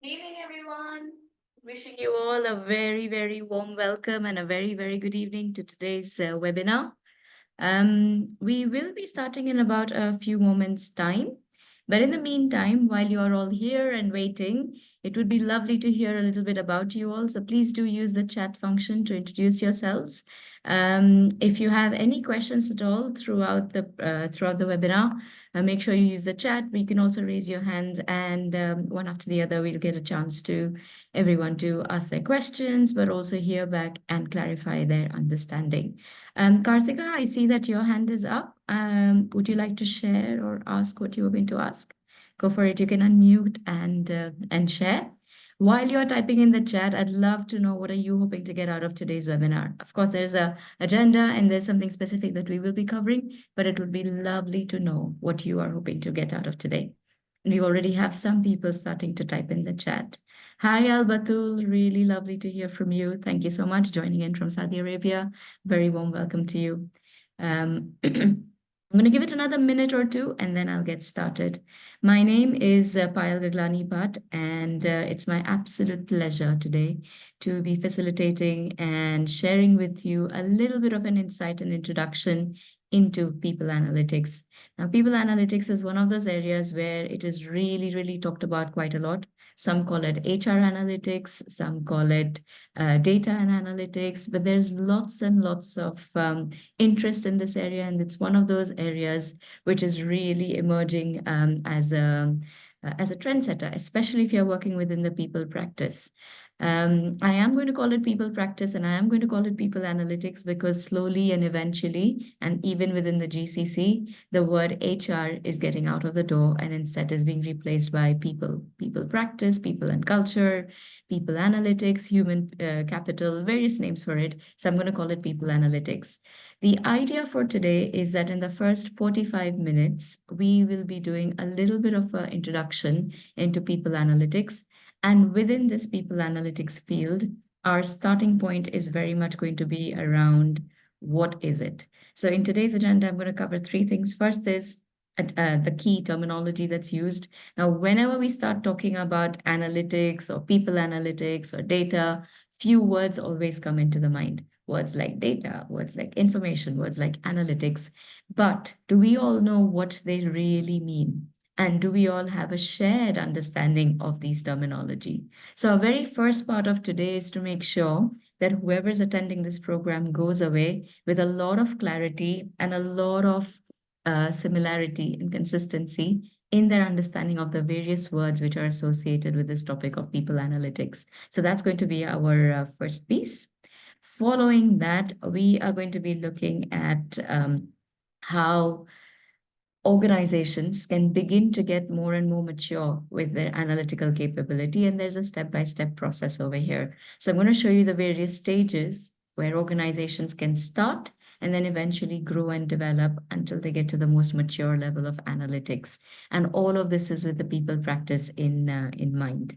Good evening, everyone. Wishing you all a very, very warm welcome and a very, very good evening to today's webinar. We will be starting in about a few moments' time. But in the meantime, while you are all here and waiting, it would be lovely to hear a little bit about you all. So please do use the chat function to introduce yourselves. If you have any questions at all throughout the webinar, make sure you use the chat. But you can also raise your hand, and one after the other, we'll get a chance to everyone to ask their questions, but also hear back and clarify their understanding. Karthika, I see that your hand is up. Would you like to share or ask what you were going to ask? Go for it. You can unmute and share. While you're typing in the chat, I'd love to know what are you hoping to get out of today's webinar. Of course, there's a agenda and there's something specific that we will be covering, but it would be lovely to know what you are hoping to get out of today. And we already have some people starting to type in the chat. Hi, Albatul. Really lovely to hear from you. Thank you so much joining in from Saudi Arabia. Very warm welcome to you. I'm going to give it another minute or two and then I'll get started. My name is Payal Gaglani Bhatt, and it's my absolute pleasure today to be facilitating and sharing with you a little bit of an insight and introduction into people analytics. Now, people analytics is one of those areas where it is really, really talked about quite a lot. Some call it HR analytics, some call it data and analytics, but there's lots and lots of interest in this area, and it's one of those areas which is really emerging as a trendsetter, especially if you're working within the people practice. I am going to call it people practice and I am going to call it people analytics because slowly and eventually, and even within the GCC, the word HR is getting out of the door and instead is being replaced by people practice, people and culture, people analytics, human capital, various names for it. So I'm going to call it people analytics. The idea for today is that in the first 45 minutes, we will be doing a little bit of an introduction into people analytics. And within this people analytics field, our starting point is very much going to be around what is it? So in today's agenda, I'm going to cover three things. First is the key terminology that's used. Now, whenever we start talking about analytics or people analytics or data, few words always come into the mind. Words like data, words like information, words like analytics. But do we all know what they really mean? And do we all have a shared understanding of these terminology? So, our very first part of today is to make sure that whoever is attending this program goes away with a lot of clarity and a lot of similarity and consistency in their understanding of the various words which are associated with this topic of people analytics. So, that's going to be our first piece. Following that, we are going to be looking at how organizations can begin to get more and more mature with their analytical capability. And there's a step-by-step process over here. So I'm going to show you the various stages where organizations can start and then eventually grow and develop until they get to the most mature level of analytics. And all of this is with the people practice in mind.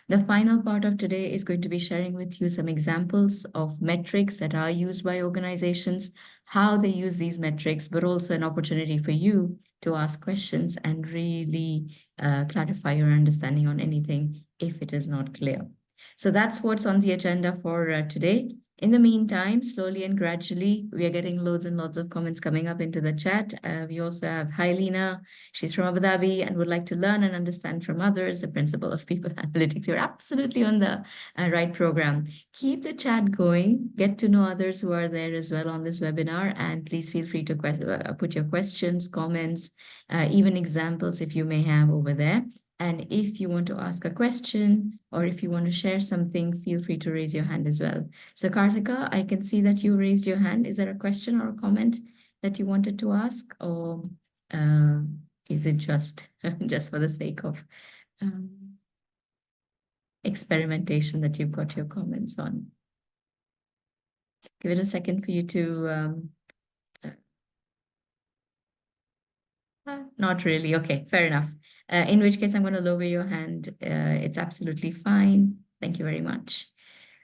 The final part of today is going to be sharing with you some examples of metrics that are used by organizations, how they use these metrics, but also an opportunity for you to ask questions and really clarify your understanding on anything if it is not clear. So that's what's on the agenda for today. In the meantime, slowly and gradually, we are getting loads and loads of comments coming up into the chat. We also have Hi Lena. She's from Abu Dhabi and would like to learn and understand from others the principle of people analytics. You're absolutely on the right program. Keep the chat going, get to know others who are there as well on this webinar, and please feel free to put your questions, comments, even examples if you may have over there. And if you want to ask a question or if you want to share something, feel free to raise your hand as well. So Karthika, I can see that you raised your hand. Is there a question or a comment that you wanted to ask, or uh, is it just just for the sake of um, experimentation that you've got your comments on? Give it a second for you to not really. Okay, fair enough. In which case, I'm going to lower your hand. It's absolutely fine. Thank you very much.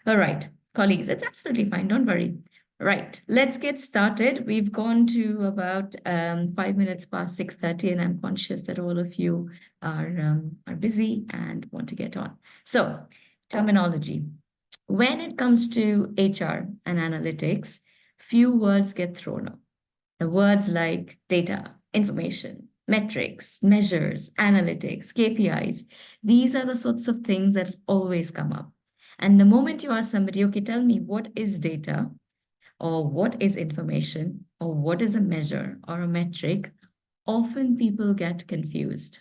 All right, colleagues, it's absolutely fine. Don't worry. Right, let's get started. We've gone to about 5 minutes past 6:30, and I'm conscious that all of you are busy and want to get on. So, terminology. When it comes to HR and analytics, few words get thrown up. The words like data, information, metrics, measures, analytics, KPIs, these are the sorts of things that always come up. And the moment you ask somebody, okay, tell me what is data, or what is information, or what is a measure or a metric, often people get confused.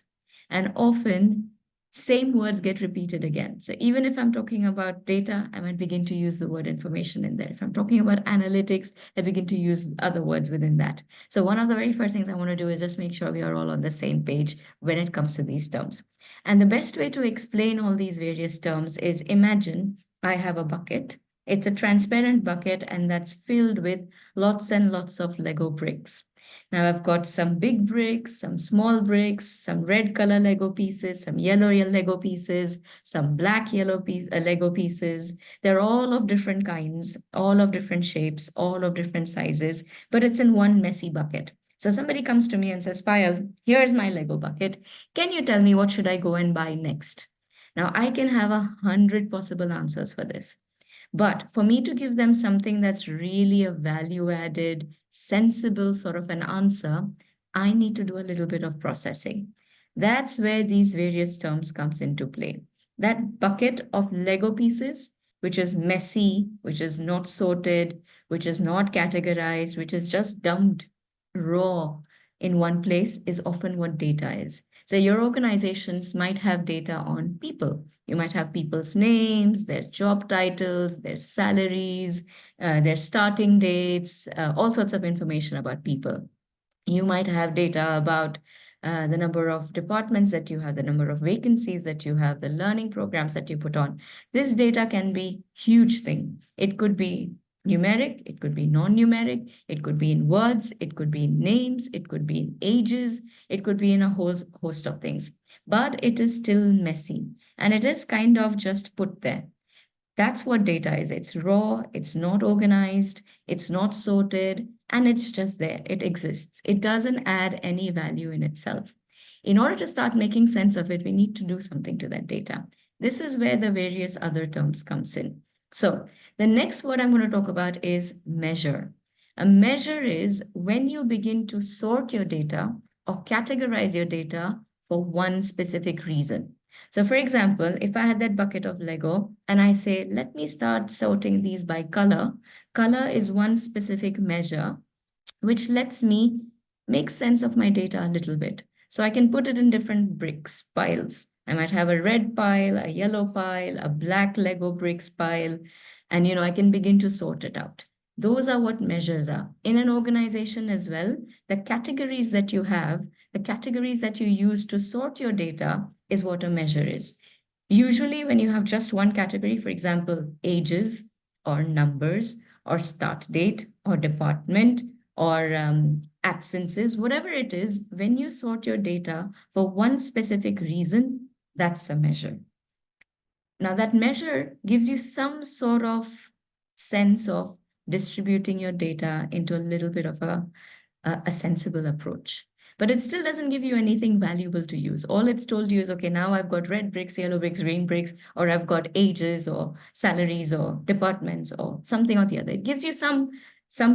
And often, same words get repeated again. So even if I'm talking about data, I might begin to use the word information in there. If I'm talking about analytics, I begin to use other words within that. So one of the very first things I want to do is just make sure we are all on the same page when it comes to these terms. And the best way to explain all these various terms is imagine I have a bucket. It's a transparent bucket, and that's filled with lots and lots of Lego bricks. Now I've got some big bricks, some small bricks, some red color Lego pieces, some yellow Lego pieces, some black Lego pieces. They're all of different kinds, all of different shapes, all of different sizes, but it's in one messy bucket. So somebody comes to me and says, Payal, here's my Lego bucket. Can you tell me what should I go and buy next? Now I can have 100 possible answers for this. But for me to give them something that's really a value added, sensible sort of an answer, I need to do a little bit of processing. That's where these various terms comes into play. That bucket of Lego pieces, which is messy, which is not sorted, which is not categorized, which is just dumped raw in one place, is often what data is. So your organizations might have data on people. You might have people's names, their job titles, their salaries, their starting dates, all sorts of information about people. You might have data about the number of departments that you have, the number of vacancies that you have, the learning programs that you put on. This data can be huge thing. It could be numeric, it could be non-numeric, it could be in words, it could be in names, it could be in ages, it could be in a whole host of things. But it is still messy, and it is kind of just put there. That's what data is. It's raw, it's not organized, it's not sorted, and it's just there. It exists. It doesn't add any value in itself. In order to start making sense of it, we need to do something to that data. This is where the various other terms comes in. So the next word I'm going to talk about is measure. A measure is when you begin to sort your data or categorize your data for one specific reason. So for example, if I had that bucket of Lego and I say, let me start sorting these by color, color is one specific measure which lets me make sense of my data a little bit. So I can put it in different bricks, piles. I might have a red pile, a yellow pile, a black Lego bricks pile, and I can begin to sort it out. Those are what measures are. In an organization as well, the categories that you have, the categories that you use to sort your data is what a measure is. Usually, when you have just one category, for example, ages or numbers or start date or department or absences, whatever it is, when you sort your data for one specific reason, that's a measure. Now, that measure gives you some sort of sense of distributing your data into a little bit of a sensible approach. But it still doesn't give you anything valuable to use. All it's told you is, okay, now I've got red bricks, yellow bricks, green bricks, or I've got ages or salaries or departments or something or the other. It gives you some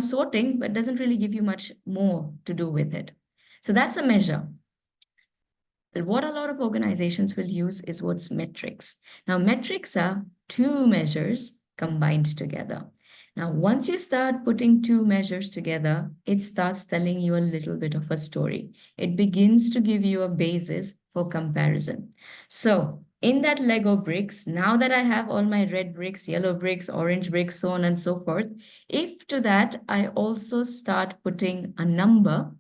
sorting, but doesn't really give you much more to do with it. So that's a measure. What a lot of organizations will use is what's metrics. Now, metrics are two measures combined together. Now, once you start putting two measures together, it starts telling you a little bit of a story. It begins to give you a basis for comparison. So, in that Lego bricks, now that I have all my red bricks, yellow bricks, orange bricks, so on and so forth, if to that I also start putting a number,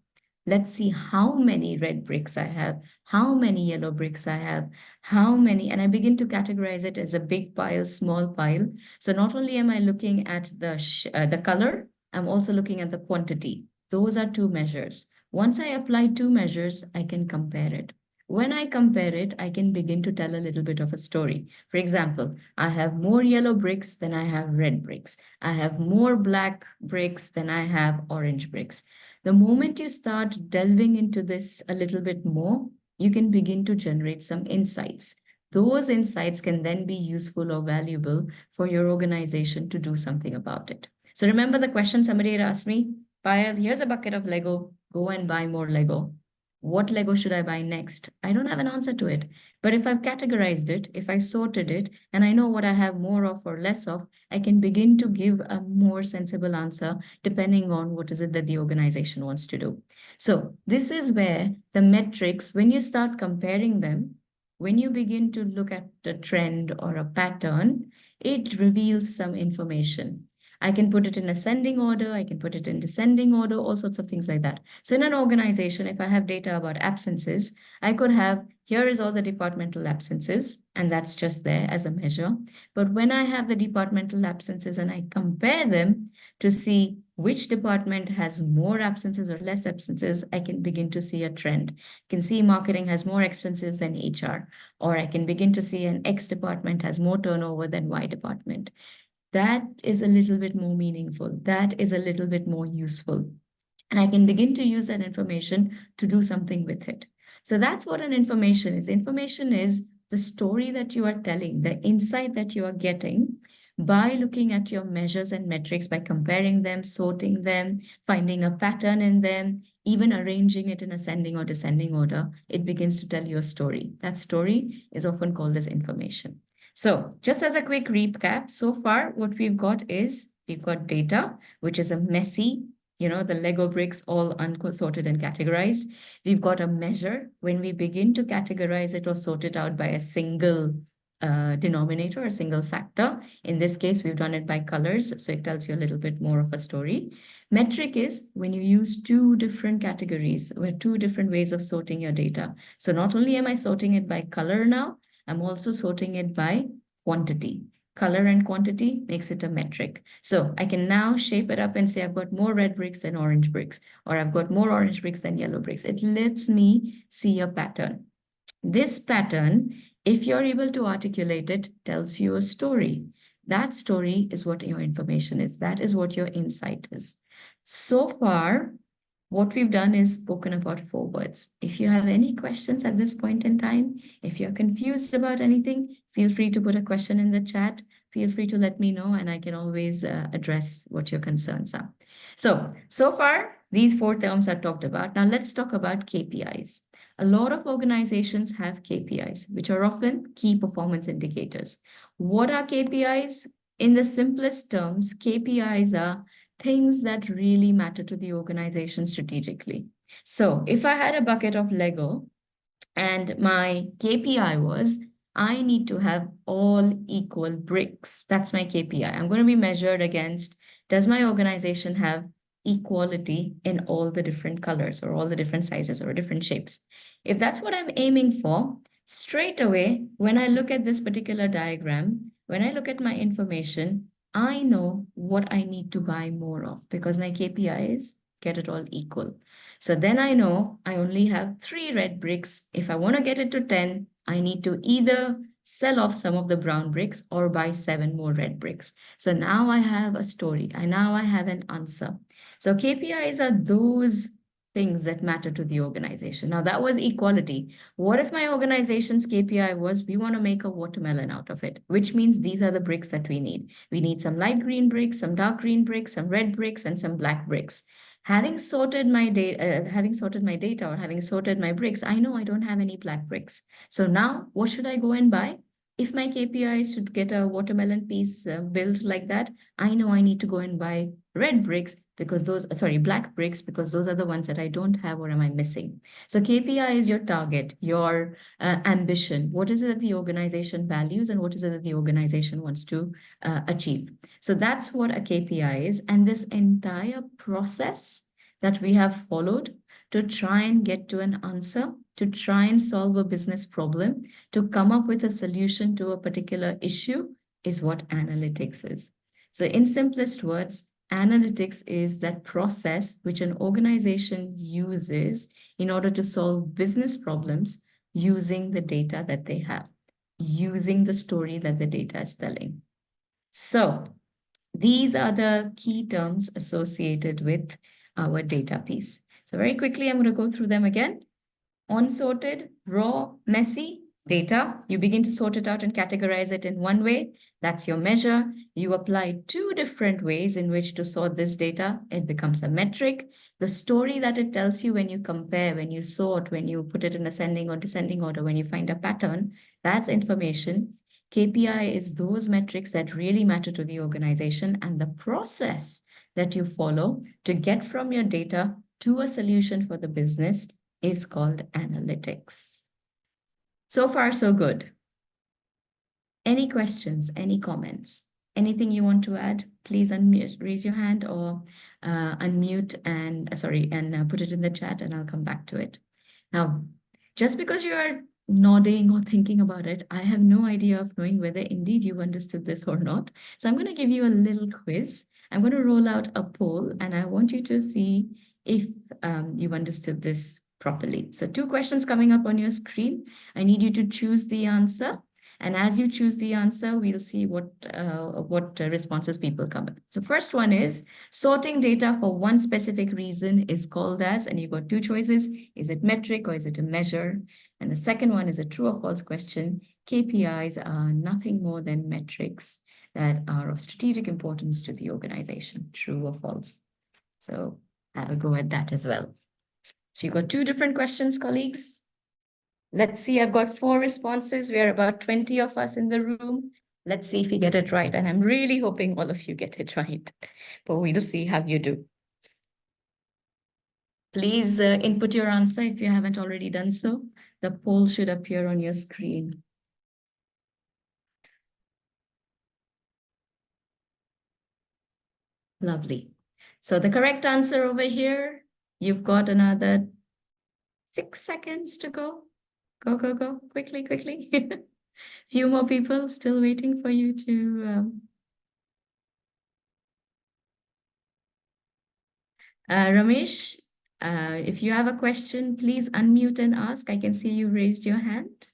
let's see how many red bricks I have, how many yellow bricks I have, how many, and I begin to categorize it as a big pile, small pile. So not only am I looking at the color, I'm also looking at the quantity. Those are two measures. Once I apply two measures, I can compare it. When I compare it, I can begin to tell a little bit of a story. For example, I have more yellow bricks than I have red bricks. I have more black bricks than I have orange bricks. The moment you start delving into this a little bit more, you can begin to generate some insights. Those insights can then be useful or valuable for your organization to do something about it. So remember the question somebody had asked me, Payal, here's a bucket of Lego. Go and buy more Lego. What Lego should I buy next? I don't have an answer to it. But if I've categorized it, if I sorted it, and I know what I have more of or less of, I can begin to give a more sensible answer depending on what is it that the organization wants to do. So this is where the metrics, when you start comparing them, when you begin to look at a trend or a pattern, it reveals some information. I can put it in ascending order, I can put it in descending order, all sorts of things like that. So in an organization, if I have data about absences, I could have, here is all the departmental absences, and that's just there as a measure. But when I have the departmental absences and I compare them to see which department has more absences or less absences, I can begin to see a trend. I can see marketing has more expenses than HR, or I can begin to see an X department has more turnover than Y department. That is a little bit more meaningful. That is a little bit more useful. And I can begin to use that information to do something with it. So that's what an information is. Information is the story that you are telling, the insight that you are getting by looking at your measures and metrics, by comparing them, sorting them, finding a pattern in them, even arranging it in ascending or descending order. It begins to tell you a story. That story is often called as information. So just as a quick recap, so far what we've got is we've got data, which is a messy, the Lego bricks all unsorted and categorized. We've got a measure when we begin to categorize it or sort it out by a single denominator, a single factor. In this case, we've done it by colors, so it tells you a little bit more of a story. Metric is when you use two different categories or two different ways of sorting your data. So not only am I sorting it by color now, I'm also sorting it by quantity. Color and quantity makes it a metric. So I can now shape it up and say I've got more red bricks than orange bricks, or I've got more orange bricks than yellow bricks. It lets me see a pattern. This pattern, if you're able to articulate it, tells you a story. That story is what your information is. That is what your insight is. So far, what we've done is spoken about 4 words. If you have any questions at this point in time, if you're confused about anything, feel free to put a question in the chat. Feel free to let me know, and I can always address what your concerns are. So far, these 4 terms are talked about. Now let's talk about KPIs. A lot of organizations have KPIs, which are often key performance indicators. What are KPIs? In the simplest terms, KPIs are things that really matter to the organization strategically. So if I had a bucket of Lego and my KPI was I need to have all equal bricks. That's my KPI. I'm going to be measured against, does my organization have equality in all the different colors or all the different sizes or different shapes? If that's what I'm aiming for, straight away, when I look at this particular diagram, when I look at my information, I know what I need to buy more of because my KPI is get it all equal. So then I know I only have 3 red bricks. If I want to get it to 10, I need to either sell off some of the brown bricks or buy 7 more red bricks. So now I have a story. Now I have an answer. So KPIs are those things that matter to the organization. Now that was equality. What if my organization's KPI was we want to make a watermelon out of it, which means these are the bricks that we need. We need some light green bricks, some dark green bricks, some red bricks, and some black bricks. Having sorted my data or having sorted my bricks, I know I don't have any black bricks. So now what should I go and buy? If my KPI is to get a watermelon piece built like that, I know I need to go and buy red bricks because black bricks because those are the ones that I don't have or am I missing. So KPI is your target, your ambition. What is it that the organization values and what is it that the organization wants to achieve? So that's what a KPI is. And this entire process that we have followed to try and get to an answer, to try and solve a business problem, to come up with a solution to a particular issue is what analytics is. So in simplest words, analytics is that process which an organization uses in order to solve business problems using the data that they have, using the story that the data is telling. So these are the key terms associated with our data piece. So very quickly, I'm going to go through them again. Unsorted, raw, messy data. You begin to sort it out and categorize it in one way. That's your measure. You apply two different ways in which to sort this data. It becomes a metric. The story that it tells you when you compare, when you sort, when you put it in ascending or descending order, when you find a pattern, that's information. KPI is those metrics that really matter to the organization and the process that you follow to get from your data to a solution for the business is called analytics. So far, so good. Any questions, any comments, anything you want to add? Please unmute, raise your hand or unmute and put it in the chat and I'll come back to it. Now, just because you are nodding or thinking about it, I have no idea of knowing whether indeed you understood this or not. So I'm going to give you a little quiz. I'm going to roll out a poll and I want you to see if you've understood this properly. So 2 questions coming up on your screen. I need you to choose the answer. And as you choose the answer, we'll see what responses people come with. So first one is sorting data for one specific reason is called as, and you've got 2 choices. Is it metric or is it a measure? And the second one is a true or false question. KPIs are nothing more than metrics that are of strategic importance to the organization. True or false? So I'll go at that as well. So you've got 2 different questions, colleagues. Let's see, I've got 4 responses. We are about 20 of us in the room. Let's see if you get it right. And I'm really hoping all of you get it right, but we'll see how you do. Please input your answer if you haven't already done so. The poll should appear on your screen. Lovely. So the correct answer over here, you've got another 6 seconds to go. Go, go, go, quickly, quickly. Few more people still waiting for you to... Ramesh, if you have a question, please unmute and ask. I can see you raised your hand.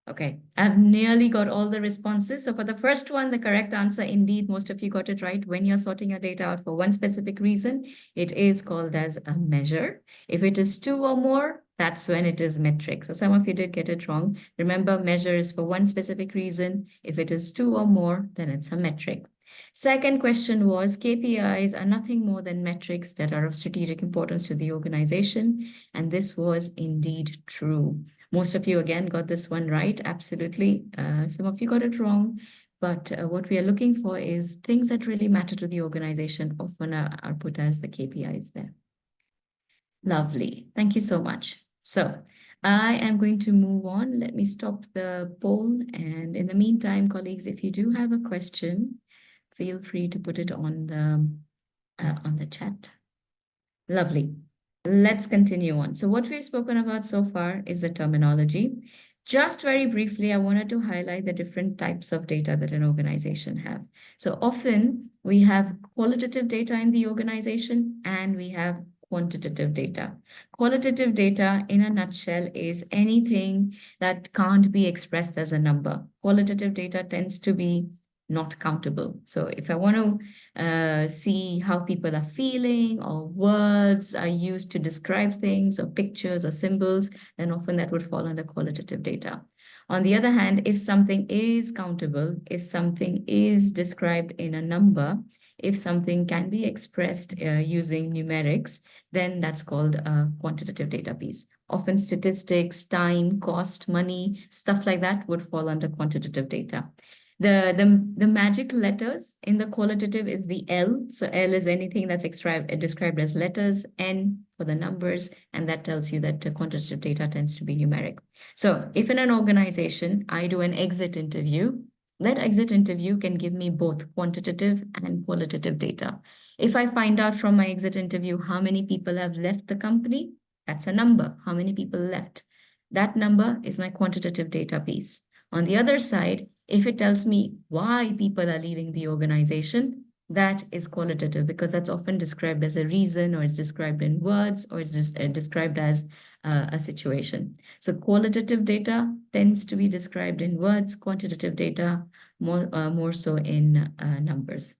Okay, I've nearly got all the responses. So for the first one, the correct answer, indeed, most of you got it right. When you're sorting your data out for one specific reason, it is called as a measure. If it is 2 or more, that's when it is metric. So some of you did get it wrong. Remember, measure is for one specific reason. If it is 2 or more, then it's a metric. Second question was KPIs are nothing more than metrics that are of strategic importance to the organization. And this was indeed true. Most of you, again, got this one right. Absolutely. Some of you got it wrong. But what we are looking for is things that really matter to the organization often are put as the KPIs there. Lovely. Thank you so much. So I am going to move on. Let me stop the poll. And in the meantime, colleagues, if you do have a question, feel free to put it on the chat. Lovely. Let's continue on. So what we've spoken about so far is the terminology. Just very briefly, I wanted to highlight the different types of data that an organization have. So often we have qualitative data in the organization and we have quantitative data. Qualitative data, in a nutshell, is anything that can't be expressed as a number. Qualitative data tends to be not countable. So if I want to see how people are feeling or words are used to describe things or pictures or symbols, then often that would fall under qualitative data. On the other hand, if something is countable, if something is described in a number, if something can be expressed using numerics, then that's called a quantitative data piece. Often statistics, time, cost, money, stuff like that would fall under quantitative data. The magic letters in the qualitative is the L. So L is anything that's described as letters, N for the numbers, and that tells you that quantitative data tends to be numeric. So if in an organization I do an exit interview, that exit interview can give me both quantitative and qualitative data. If I find out from my exit interview how many people have left the company, that's a number, how many people left. That number is my quantitative data piece. On the other side, if it tells me why people are leaving the organization, that is qualitative because that's often described as a reason, or it's described in words, or it's just described as a situation. So qualitative data tends to be described in words, quantitative data more so in numbers.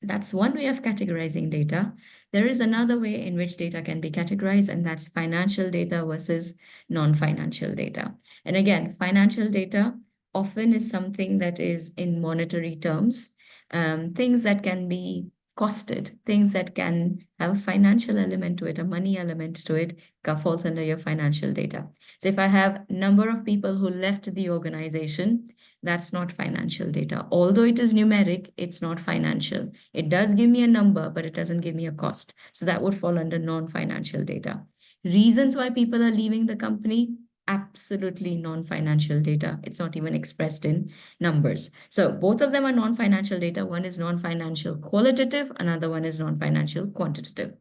That's one way of categorizing data. There is another way in which data can be categorized, and that's financial data versus non-financial data. And again, financial data often is something that is in monetary terms, things that can be costed, things that can have a financial element to it, a money element to it, falls under your financial data. So if I have number of people who left the organization, that's not financial data. Although it is numeric, it's not financial. It does give me a number, but it doesn't give me a cost. So that would fall under non-financial data. Reasons why people are leaving the company, absolutely non-financial data. It's not even expressed in numbers. So both of them are non-financial data. One is non-financial qualitative, another one is non-financial quantitative.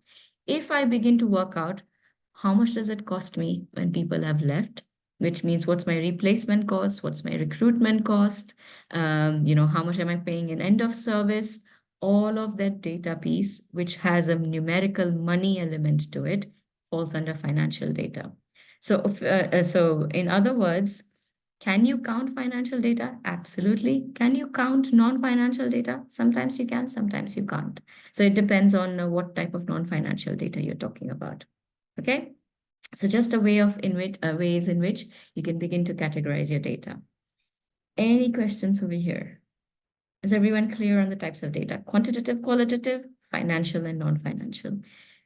If I begin to work out how much does it cost me when people have left, which means what's my replacement cost, what's my recruitment cost, how much am I paying in end of service, all of that data piece, which has a numerical money element to it, falls under financial data. So in other words, can you count financial data? Absolutely. Can you count non-financial data? Sometimes you can, sometimes you can't. So it depends on what type of non-financial data you're talking about. Okay. So just a way of in which ways in which you can begin to categorize your data. Any questions over here? Is everyone clear on the types of data? Quantitative, qualitative, financial, and non-financial.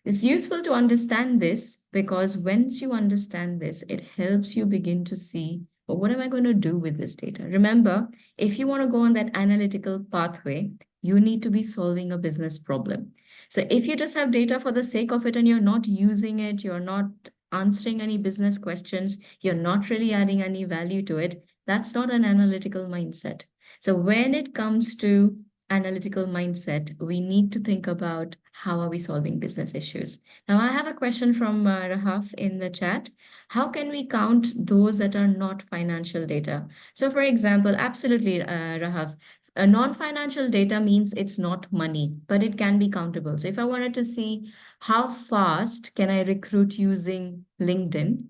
It's useful to understand this because once you understand this, it helps you begin to see, well, what am I going to do with this data? Remember, if you want to go on that analytical pathway, you need to be solving a business problem. So if you just have data for the sake of it and you're not using it, you're not answering any business questions, you're not really adding any value to it, that's not an analytical mindset. So when it comes to analytical mindset, we need to think about how are we solving business issues. Now, I have a question from Rahaf in the chat. How can we count those that are not financial data? So, for example, absolutely, Rahaf, non-financial data means it's not money, but it can be countable. So if I wanted to see how fast can I recruit using LinkedIn,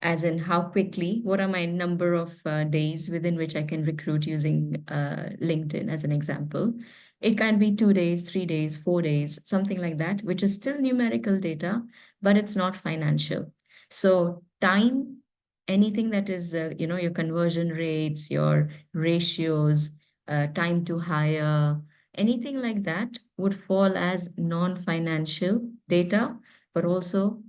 as in how quickly, what are my number of days within which I can recruit using LinkedIn as an example. It can be 2 days, 3 days, 4 days, something like that, which is still numerical data, but it's not financial. So time, anything that is, your conversion rates, your ratios, time to hire, anything like that would fall as non-financial data, but also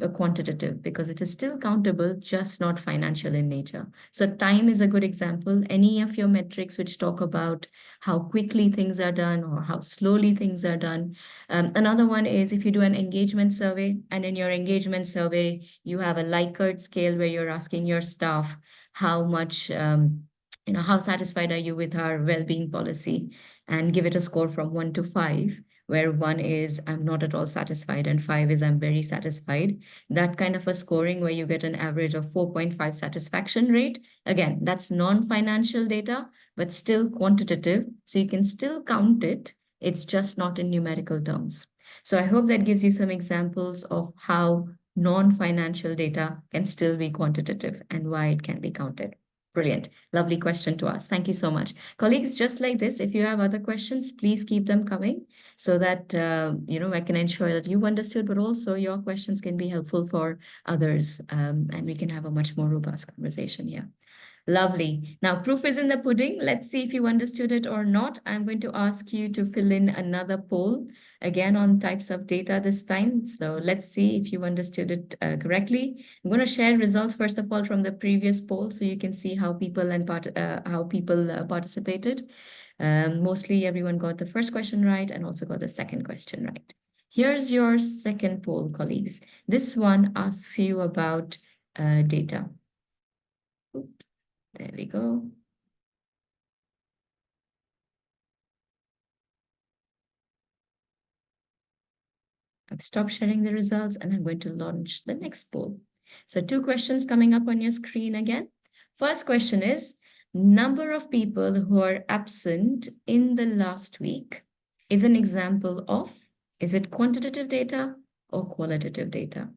a quantitative because it is still countable, just not financial in nature. So time is a good example. Any of your metrics which talk about how quickly things are done or how slowly things are done. Another one is if you do an engagement survey, and in your engagement survey, you have a Likert scale where you're asking your staff how much, how satisfied are you with our well-being policy, and give it a score from 1 to 5, where 1 is I'm not at all satisfied and 5 is I'm very satisfied. That kind of a scoring where you get an average of 4.5 satisfaction rate. Again, that's non-financial data, but still quantitative. So you can still count it. It's just not in numerical terms. So I hope that gives you some examples of how non-financial data can still be quantitative and why it can be counted. Brilliant. Lovely question to ask. Thank you so much. Colleagues, just like this, if you have other questions, please keep them coming so that I can ensure that you understood, but also your questions can be helpful for others, and we can have a much more robust conversation here. Lovely. Now, proof is in the pudding. Let's see if you understood it or not. I'm going to ask you to fill in another poll, again on types of data this time. So let's see if you understood it correctly. I'm going to share results, first of all, from the previous poll so you can see how people participated. Mostly everyone got the first question right and also got the second question right. Here's your second poll, colleagues. This one asks you about data. Oops. There we go. I've stopped sharing the results and I'm going to launch the next poll. So 2 questions coming up on your screen again. First question is number of people who are absent in the last week is an example of, is it quantitative data or qualitative data?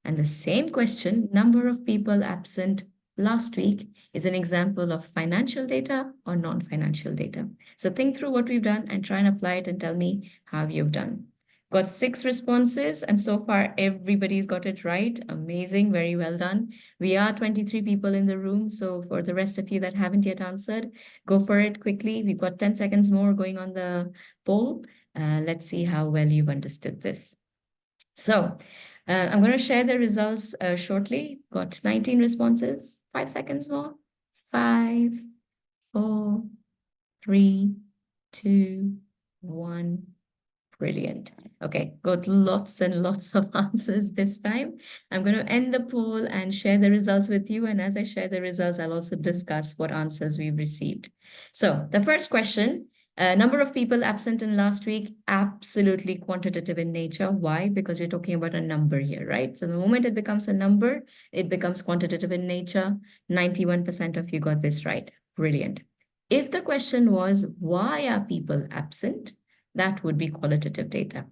And the same question, number of people absent last week, is an example of financial data or non-financial data. So think through what we've done and try and apply it and tell me how you've done. Got 6 responses, and so far everybody's got it right. Amazing, very well done. We are 23 people in the room, so for the rest of you that haven't yet answered, go for it quickly. We've got 10 seconds more going on the poll. Let's see how well you've understood this. So I'm going to share the results shortly. Got 19 responses. 5 seconds more. 5, 4, 3, 2, 1. Brilliant. Okay, got lots and lots of answers this time. I'm going to end the poll and share the results with you. And as I share the results, I'll also discuss what answers we've received. So the first question, number of people absent in last week, absolutely quantitative in nature. Why? Because we're talking about a number here, right? So the moment it becomes a number, it becomes quantitative in nature. 91% of you got this right. Brilliant. If the question was, why are people absent? That would be qualitative data.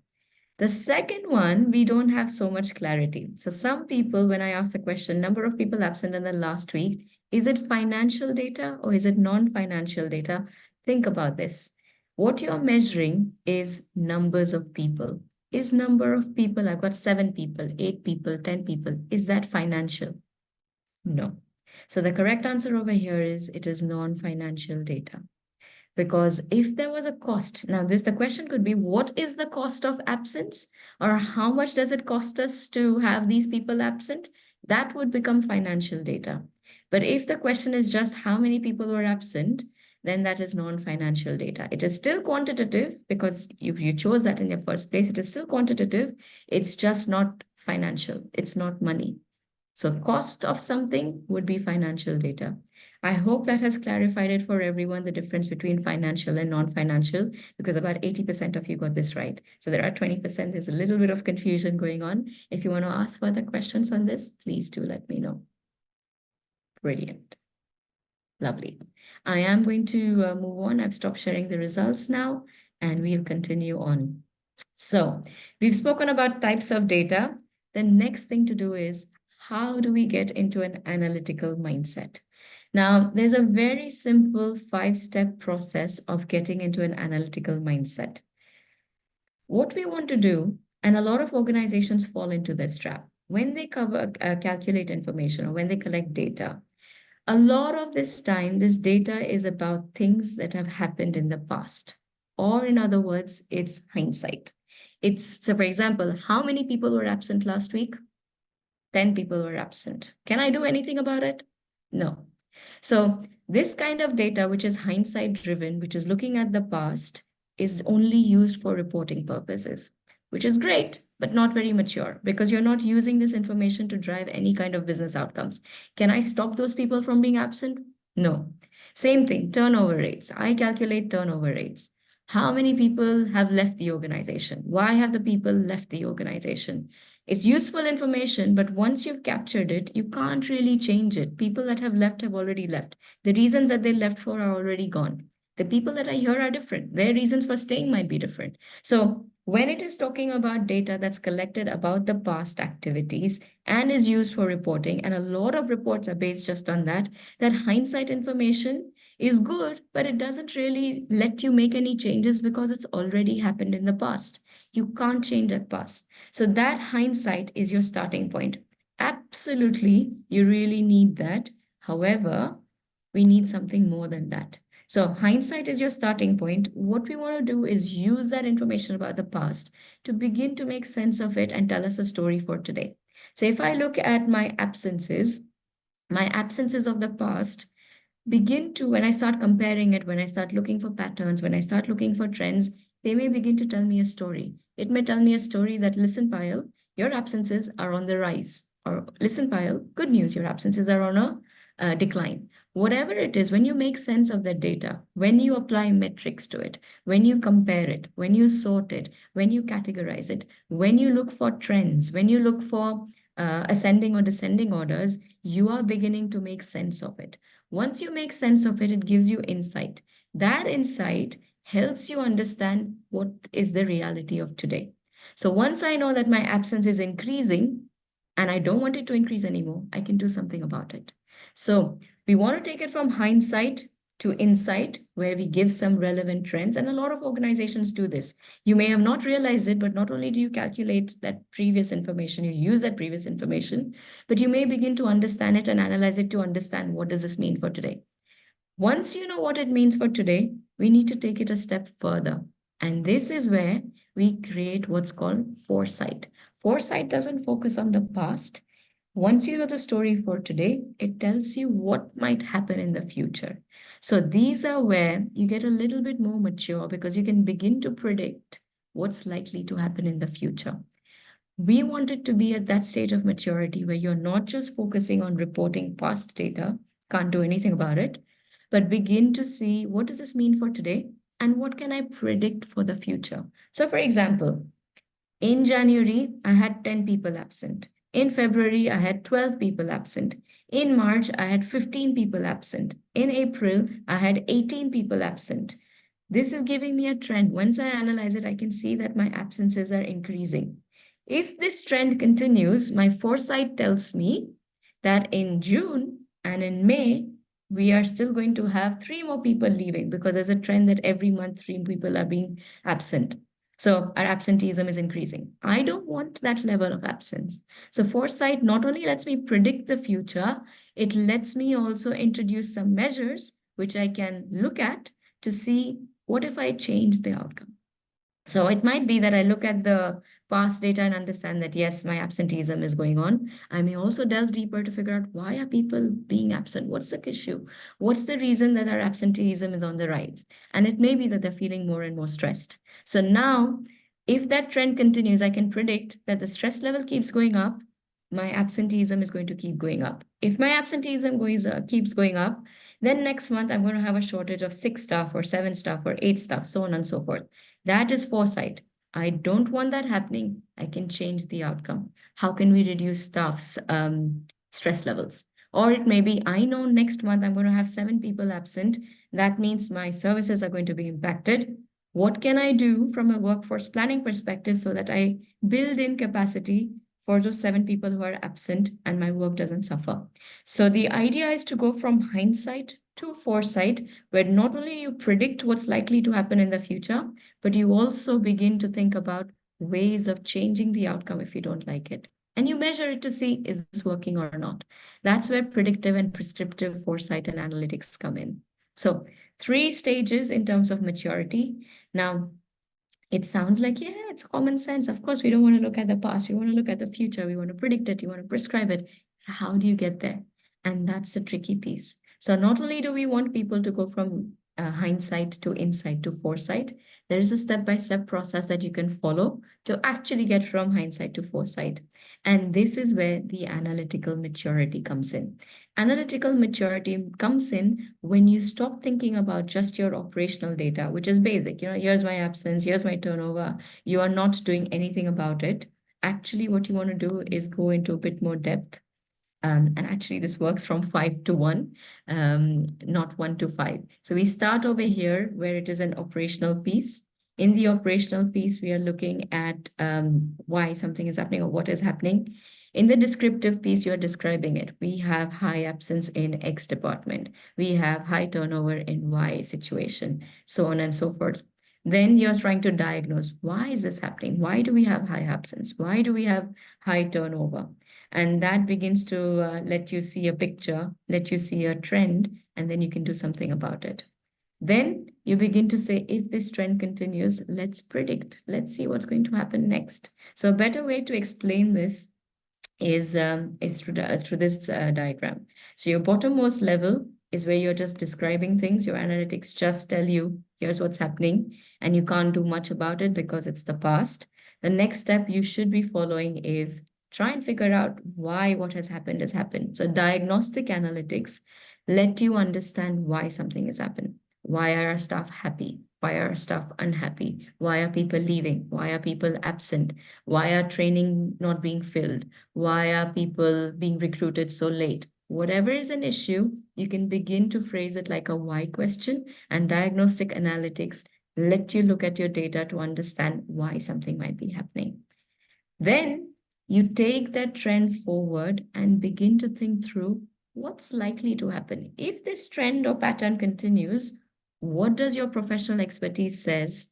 The second one, we don't have so much clarity. So some people, when I ask the question, number of people absent in the last week, is it financial data or is it non-financial data? Think about this. What you're measuring is numbers of people. Is number of people, I've got 7 people, 8 people, 10 people, is that financial? No. So the correct answer over here is it is non-financial data. Because if there was a cost, now the question could be, what is the cost of absence? Or how much does it cost us to have these people absent? That would become financial data. But if the question is just how many people were absent, then that is non-financial data. It is still quantitative because you chose that in the first place. It is still quantitative. It's just not financial. It's not money. So cost of something would be financial data. I hope that has clarified it for everyone, the difference between financial and non-financial, because about 80% of you got this right. So there are 20%, there's a little bit of confusion going on. If you want to ask further questions on this, please do let me know. Brilliant. Lovely. I am going to move on. I've stopped sharing the results now, and we'll continue on. So we've spoken about types of data. The next thing to do is, how do we get into an analytical mindset? Now, there's a very simple 5-step process of getting into an analytical mindset. What we want to do, and a lot of organizations fall into this trap, when they calculate information or when they collect data, a lot of this time, this data is about things that have happened in the past. Or in other words, it's hindsight. So for example, how many people were absent last week? 10 people were absent. Can I do anything about it? No. So this kind of data, which is hindsight driven, which is looking at the past, is only used for reporting purposes, which is great, but not very mature because you're not using this information to drive any kind of business outcomes. Can I stop those people from being absent? No. Same thing, turnover rates. I calculate turnover rates. How many people have left the organization? Why have the people left the organization? It's useful information, but once you've captured it, you can't really change it. People that have left have already left. The reasons that they left for are already gone. The people that are here are different. Their reasons for staying might be different. So when it is talking about data that's collected about the past activities and is used for reporting, and a lot of reports are based just on that, that hindsight information is good, but it doesn't really let you make any changes because it's already happened in the past. You can't change that past. So that hindsight is your starting point. Absolutely, you really need that. However, we need something more than that. So hindsight is your starting point. What we want to do is use that information about the past to begin to make sense of it and tell us a story for today. So if I look at my absences of the past, when I start comparing it, when I start looking for patterns, when I start looking for trends, they may begin to tell me a story. It may tell me a story that, listen, Payal, your absences are on the rise. Or, listen, Payal, good news, your absences are on a decline. Whatever it is, when you make sense of that data, when you apply metrics to it, when you compare it, when you sort it, when you categorize it, when you look for trends, when you look for ascending or descending orders, you are beginning to make sense of it. Once you make sense of it, it gives you insight. That insight helps you understand what is the reality of today. So once I know that my absence is increasing and I don't want it to increase anymore, I can do something about it. So we want to take it from hindsight to insight, where we give some relevant trends. And a lot of organizations do this. You may have not realized it, but not only do you calculate that previous information, you use that previous information, but you may begin to understand it and analyze it to understand what does this mean for today. Once you know what it means for today, we need to take it a step further. And this is where we create what's called foresight. Foresight doesn't focus on the past. Once you know the story for today, it tells you what might happen in the future. So these are where you get a little bit more mature because you can begin to predict what's likely to happen in the future. We wanted to be at that stage of maturity where you're not just focusing on reporting past data, can't do anything about it, but begin to see what does this mean for today and what can I predict for the future. So, for example, in January, I had 10 people absent. In February, I had 12 people absent. In March, I had 15 people absent. In April, I had 18 people absent. This is giving me a trend. Once I analyze it, I can see that my absences are increasing. If this trend continues, my foresight tells me that in June and in May, we are still going to have three more people leaving because there's a trend that every month three people are being absent. So our absenteeism is increasing. I don't want that level of absence. So foresight not only lets me predict the future, it lets me also introduce some measures which I can look at to see what if I change the outcome. So it might be that I look at the past data and understand that yes, my absenteeism is going on. I may also delve deeper to figure out why are people being absent? What's the issue? What's the reason that our absenteeism is on the rise? And it may be that they're feeling more and more stressed. So now, if that trend continues, I can predict that the stress level keeps going up. My absenteeism is going to keep going up. If my absenteeism keeps going up, then next month I'm going to have a shortage of six staff or seven staff or eight staff, so on and so forth. That is foresight. I don't want that happening. I can change the outcome. How can we reduce staff's stress levels? Or it may be, I know next month I'm going to have seven people absent. That means my services are going to be impacted. What can I do from a workforce planning perspective so that I build in capacity for those seven people who are absent and my work doesn't suffer? So the idea is to go from hindsight to foresight, where not only you predict what's likely to happen in the future, but you also begin to think about ways of changing the outcome if you don't like it. And you measure it to see is this working or not. That's where predictive and prescriptive foresight and analytics come in. So, three stages in terms of maturity. Now, it sounds like, yeah, it's common sense. Of course, we don't want to look at the past. We want to look at the future. We want to predict it. You want to prescribe it. How do you get there? And that's the tricky piece. So not only do we want people to go from hindsight to insight to foresight, there is a step-by-step process that you can follow to actually get from hindsight to foresight. And this is where the analytical maturity comes in. Analytical maturity comes in when you stop thinking about just your operational data, which is basic. Here's my absence, here's my turnover. You are not doing anything about it. Actually, what you want to do is go into a bit more depth. And actually, this works from 5 to 1, not 1 to 5. So we start over here where it is an operational piece. In the operational piece, we are looking at why something is happening or what is happening. In the descriptive piece, you're describing it. We have high absence in X department. We have high turnover in Y situation, so on and so forth. Then you're trying to diagnose why is this happening? Why do we have high absence? Why do we have high turnover? And that begins to let you see a picture, let you see a trend, and then you can do something about it. Then you begin to say, if this trend continues, let's predict. Let's see what's going to happen next. So a better way to explain this is through this diagram. So your bottommost level is where you're just describing things. Your analytics just tell you, here's what's happening, and you can't do much about it because it's the past. The next step you should be following is try and figure out why what has happened has happened. So diagnostic analytics let you understand why something has happened. Why are our staff happy? Why are our staff unhappy? Why are people leaving? Why are people absent? Why are training not being filled? Why are people being recruited so late? Whatever is an issue, you can begin to phrase it like a why question, and diagnostic analytics let you look at your data to understand why something might be happening. Then you take that trend forward and begin to think through what's likely to happen. If this trend or pattern continues, what does your professional expertise says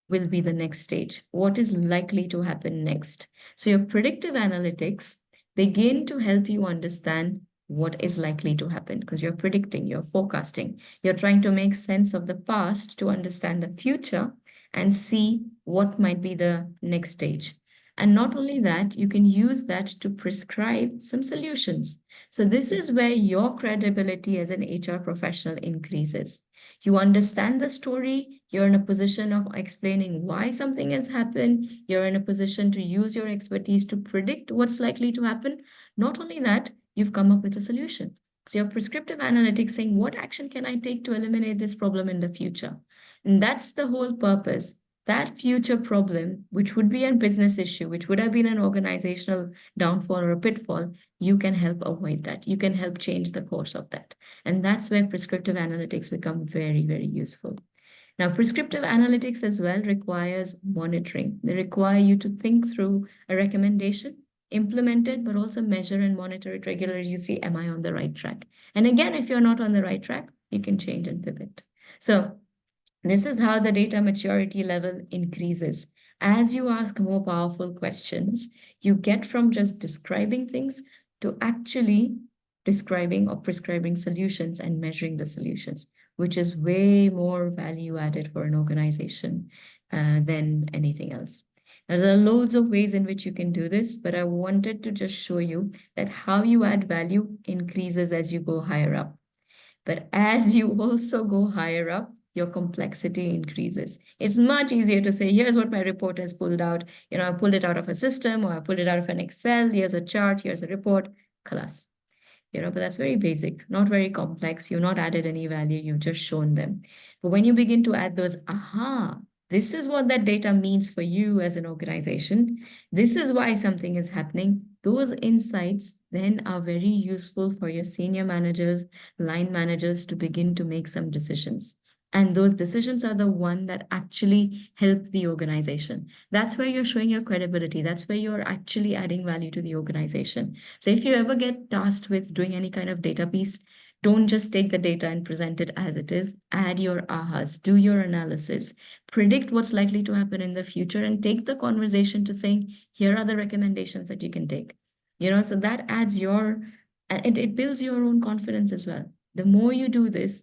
will be the next stage? What is likely to happen next? So your predictive analytics begin to help you understand what is likely to happen because you're predicting, you're forecasting, you're trying to make sense of the past to understand the future and see what might be the next stage. And not only that, you can use that to prescribe some solutions. So this is where your credibility as an HR professional increases. You understand the story, you're in a position of explaining why something has happened, you're in a position to use your expertise to predict what's likely to happen. Not only that, you've come up with a solution. So your prescriptive analytics saying, what action can I take to eliminate this problem in the future? And that's the whole purpose. That future problem, which would be a business issue, which would have been an organizational downfall or a pitfall, you can help avoid that. You can help change the course of that. And that's where prescriptive analytics become very, very useful. Now, prescriptive analytics as well requires monitoring. They require you to think through a recommendation, implement it, but also measure and monitor it regularly. You see, am I on the right track? And again, if you're not on the right track, you can change and pivot. So this is how the data maturity level increases. As you ask more powerful questions, you get from just describing things to actually describing or prescribing solutions and measuring the solutions, which is way more value added for an organization than anything else. Now, there are loads of ways in which you can do this, but I wanted to just show you that how you add value increases as you go higher up. But as you also go higher up, your complexity increases. It's much easier to say, here's what my report has pulled out. I pulled it out of a system or I pulled it out of an Excel. Here's a chart, here's a report, class. But that's very basic, not very complex. You've not added any value, you've just shown them. But when you begin to add those, this is what that data means for you as an organization. This is why something is happening. Those insights then are very useful for your senior managers, line managers to begin to make some decisions. And those decisions are the one that actually help the organization. That's where you're showing your credibility. That's where you're actually adding value to the organization. So if you ever get tasked with doing any kind of data piece, don't just take the data and present it as it is. Add your ahas, do your analysis, predict what's likely to happen in the future, and take the conversation to saying, here are the recommendations that you can take. So that adds it builds your own confidence as well. The more you do this,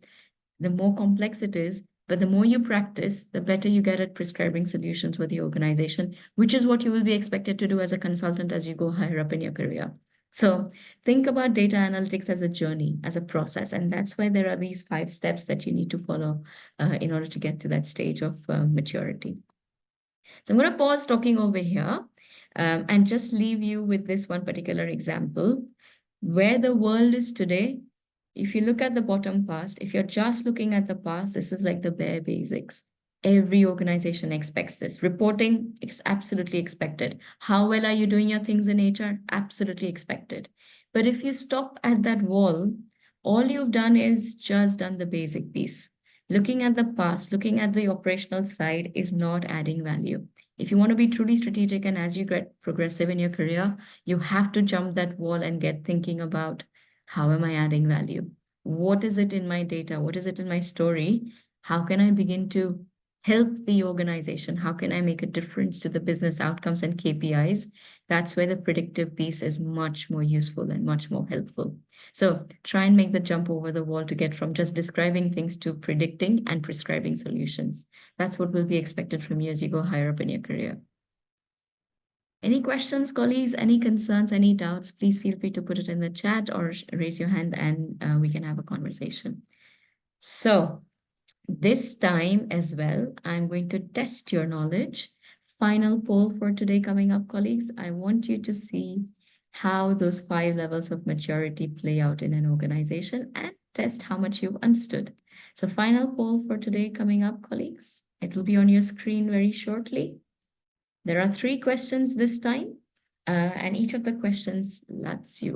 the more complex it is, but the more you practice, the better you get at prescribing solutions for the organization, which is what you will be expected to do as a consultant as you go higher up in your career. So think about data analytics as a journey, as a process, and that's why there are these 5 steps that you need to follow in order to get to that stage of maturity. So I'm going to pause talking over here and just leave you with this one particular example. Where the world is today, if you look at the bottom past, if you're just looking at the past, this is like the bare basics. Every organization expects this. Reporting is absolutely expected. How well are you doing your things in HR? Absolutely expected. But if you stop at that wall, all you've done is just done the basic piece. Looking at the past, looking at the operational side is not adding value. If you want to be truly strategic and as you get progressive in your career, you have to jump that wall and get thinking about how am I adding value? What is it in my data? What is it in my story? How can I begin to help the organization? How can I make a difference to the business outcomes and KPIs? That's where the predictive piece is much more useful and much more helpful. So try and make the jump over the wall to get from just describing things to predicting and prescribing solutions. That's what will be expected from you as you go higher up in your career. Any questions, colleagues? Any concerns, any doubts? Please feel free to put it in the chat or raise your hand and we can have a conversation. So this time as well, I'm going to test your knowledge. Final poll for today coming up, colleagues. I want you to see how those 5 levels of maturity play out in an organization and test how much you've understood. So final poll for today coming up, colleagues. It will be on your screen very shortly. There are 3 questions this time. And each of the questions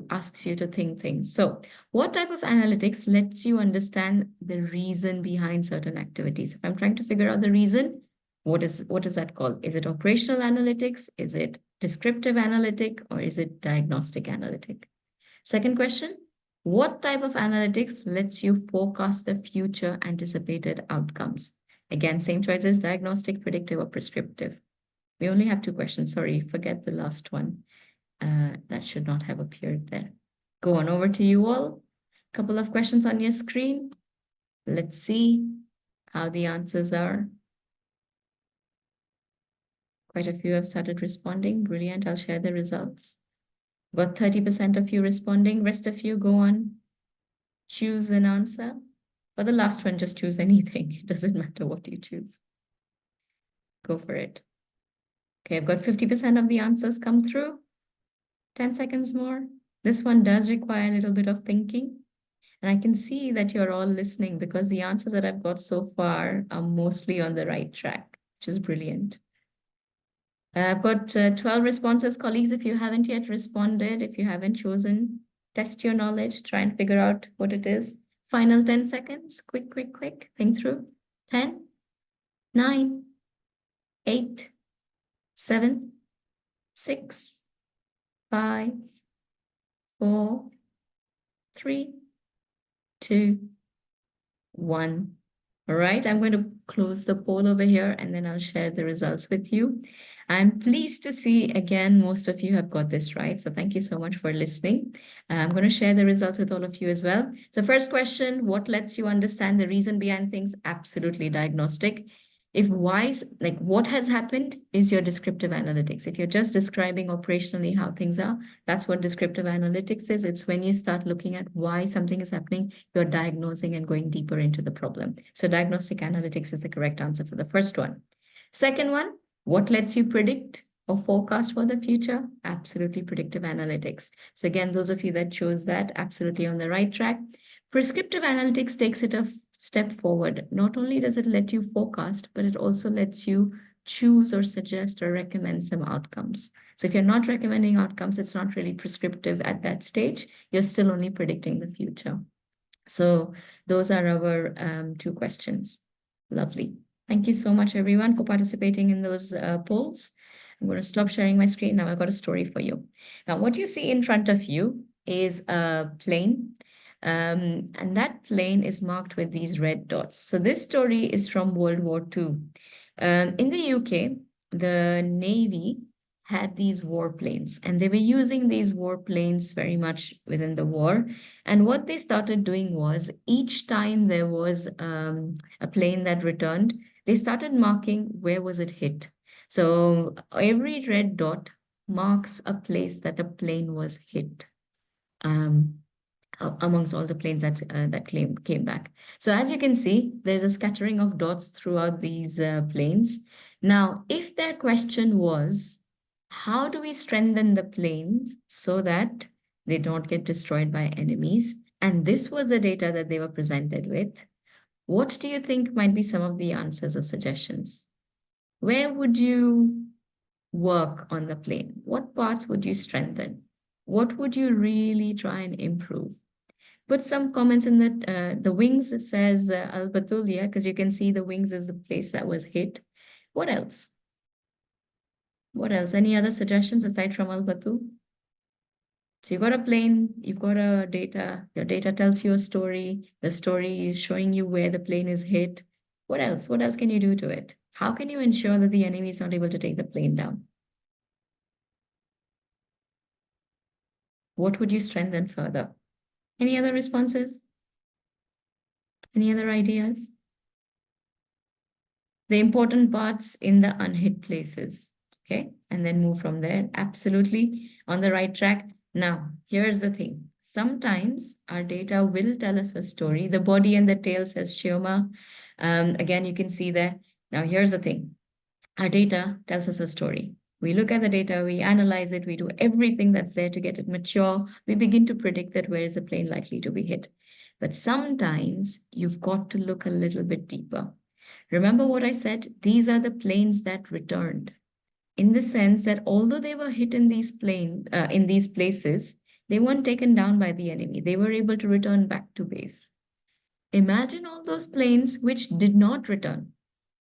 asks you to think things. So, what type of analytics lets you understand the reason behind certain activities? If I'm trying to figure out the reason, what is that called? Is it operational analytics? Is it descriptive analytic? Or is it diagnostic analytic? Second question, what type of analytics lets you forecast the future anticipated outcomes? Again, same choices, diagnostic, predictive, or prescriptive. We only have two questions. Sorry, forget the last one. That should not have appeared there. Go on over to you all. Couple of questions on your screen. Let's see how the answers are. Quite a few have started responding. Brilliant. I'll share the results. Got 30% of you responding. Rest of you, go on. Choose an answer. For the last one, just choose anything. It doesn't matter what you choose. Go for it. Okay, I've got 50% of the answers come through. 10 seconds more. This one does require a little bit of thinking. And I can see that you're all listening because the answers that I've got so far are mostly on the right track, which is brilliant. I've got 12 responses. Colleagues, if you haven't yet responded, if you haven't chosen, test your knowledge, try and figure out what it is. Final 10 seconds. Quick, quick, quick. Think through. 10, 9, 8, 7, 6, 5, 4, 3, 2, 1. All right, I'm going to close the poll over here and then I'll share the results with you. I'm pleased to see, again, most of you have got this right. So thank you so much for listening. I'm going to share the results with all of you as well. So first question, what lets you understand the reason behind things? Absolutely diagnostic. If wise, like what has happened is your descriptive analytics. If you're just describing operationally how things are, that's what descriptive analytics is. It's when you start looking at why something is happening, you're diagnosing and going deeper into the problem. So diagnostic analytics is the correct answer for the first one. Second one, what lets you predict or forecast for the future? Absolutely predictive analytics. So again, those of you that chose that, absolutely on the right track. Prescriptive analytics takes it a step forward. Not only does it let you forecast, but it also lets you choose or suggest or recommend some outcomes. So if you're not recommending outcomes, it's not really prescriptive at that stage. You're still only predicting the future. So those are our two questions. Lovely. Thank you so much, everyone, for participating in those polls. I'm going to stop sharing my screen. Now I've got a story for you. Now, what you see in front of you is a plane. And that plane is marked with these red dots. So this story is from World War II. In the UK, the Navy had these warplanes, and they were using these warplanes very much within the war. And what they started doing was each time there was a plane that returned, they started marking where was it hit. So every red dot marks a place that a plane was hit. Amongst all the planes that came back. So as you can see, there's a scattering of dots throughout these planes. Now, if their question was, how do we strengthen the planes so that they don't get destroyed by enemies? And this was the data that they were presented with. What do you think might be some of the answers or suggestions? Where would you work on the plane? What parts would you strengthen? What would you really try and improve? Put some comments in the wings says Al-Batulia, because you can see the wings is the place that was hit. What else? What else? Any other suggestions aside from Al-Batu? So you've got a plane, you've got a data, your data tells you a story, the story is showing you where the plane is hit. What else? What else can you do to it? How can you ensure that the enemy is not able to take the plane down? What would you strengthen further? Any other responses? Any other ideas? The important parts in the unhit places, okay? And then move from there. Absolutely on the right track. Now, here's the thing. Sometimes our data will tell us a story. The body and the tail says Shioma. Again, you can see there. Now, here's the thing. Our data tells us a story. We look at the data, we analyze it, we do everything that's there to get it mature. We begin to predict that where is the plane likely to be hit. But sometimes you've got to look a little bit deeper. Remember what I said? These are the planes that returned. in the sense that although they were hit in in these places, they weren't taken down by the enemy. They were able to return back to base. Imagine all those planes which did not return.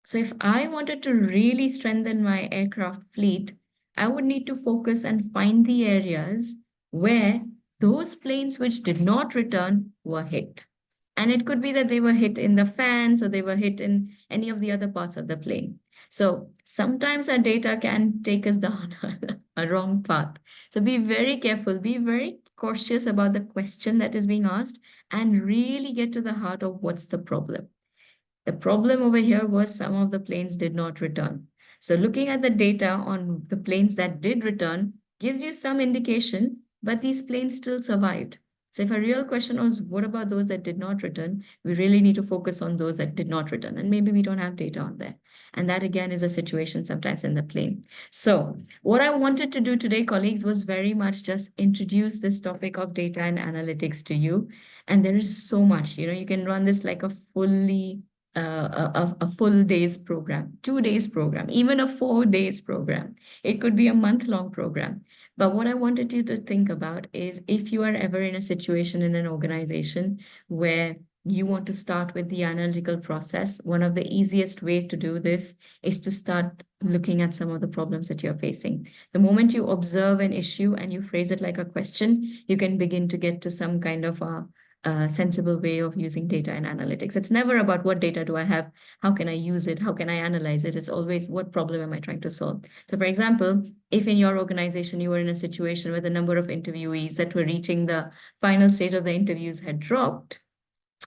So if I wanted to really strengthen my aircraft fleet, I would need to focus and find the areas where those planes which did not return were hit. And it could be that they were hit in the fans or they were hit in any of the other parts of the plane. So sometimes our data can take us down a wrong path. So be very careful, be very cautious about the question that is being asked and really get to the heart of what's the problem. The problem over here was some of the planes did not return. So looking at the data on the planes that did return gives you some indication, but these planes still survived. So if a real question was, what about those that did not return? We really need to focus on those that did not return. And maybe we don't have data on there. And that again is a situation sometimes in the plane. So what I wanted to do today, colleagues, was very much just introduce this topic of data and analytics to you. And there is so much, you can run this like a a full day's program, 2 days program, even a 4 days program. It could be a month-long program. But what I wanted you to think about is if you are ever in a situation in an organization where you want to start with the analytical process, one of the easiest ways to do this is to start looking at some of the problems that you're facing. The moment you observe an issue and you phrase it like a question, you can begin to get to some kind of a sensible way of using data and analytics. It's never about what data do I have, how can I use it, how can I analyze it. It's always what problem am I trying to solve. So, for example, if in your organization you were in a situation where the number of interviewees that were reaching the final stage of the interviews had dropped,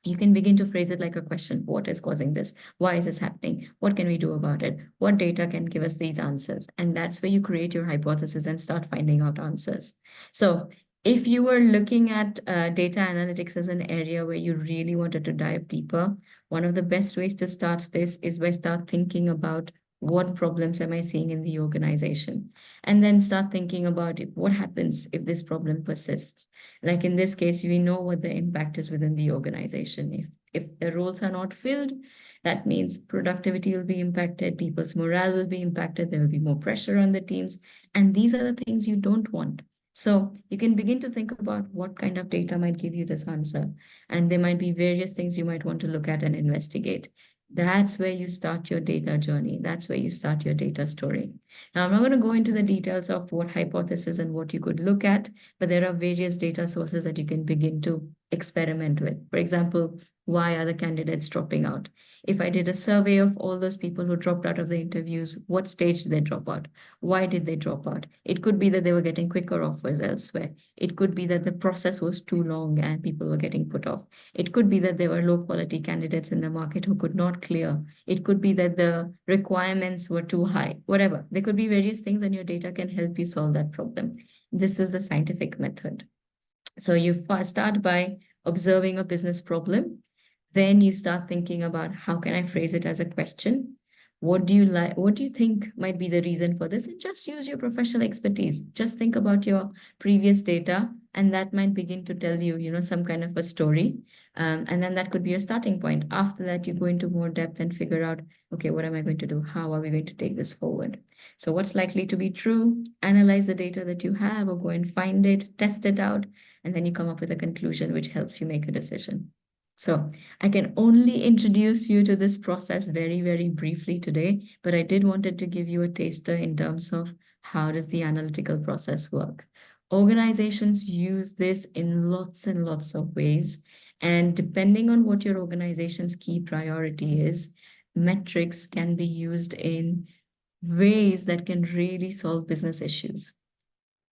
you can begin to phrase it like a question. What is causing this? Why is this happening? What can we do about it? What data can give us these answers? And that's where you create your hypothesis and start finding out answers. So if you were looking at data analytics as an area where you really wanted to dive deeper, one of the best ways to start this is by start thinking about what problems am I seeing in the organization? And then start thinking about what happens if this problem persists. Like in this case, we know what the impact is within the organization. If the roles are not filled, that means productivity will be impacted, people's morale will be impacted, there will be more pressure on the teams, and these are the things you don't want. So you can begin to think about what kind of data might give you this answer. And there might be various things you might want to look at and investigate. That's where you start your data journey. That's where you start your data story. Now, I'm not going to go into the details of what hypothesis and what you could look at, but there are various data sources that you can begin to experiment with. For example, why are the candidates dropping out? If I did a survey of all those people who dropped out of the interviews, what stage did they drop out? Why did they drop out? It could be that they were getting quicker offers elsewhere. It could be that the process was too long and people were getting put off. It could be that there were low quality candidates in the market who could not clear. It could be that the requirements were too high, whatever. There could be various things, and your data can help you solve that problem. This is the scientific method. So you first start by observing a business problem. Then you start thinking about how can I phrase it as a question? What do you like? What do you think might be the reason for this? And just use your professional expertise. Just think about your previous data, and that might begin to tell you, some kind of a story. And then that could be your starting point. After that, you go into more depth and figure out, okay, what am I going to do? How are we going to take this forward? So what's likely to be true? Analyze the data that you have, or go and find it, test it out, and then you come up with a conclusion which helps you make a decision. So I can only introduce you to this process very, very briefly today, but I did wanted to give you a taster in terms of how does the analytical process work. Organizations use this in lots and lots of ways, and depending on what your organization's key priority is, metrics can be used in ways that can really solve business issues.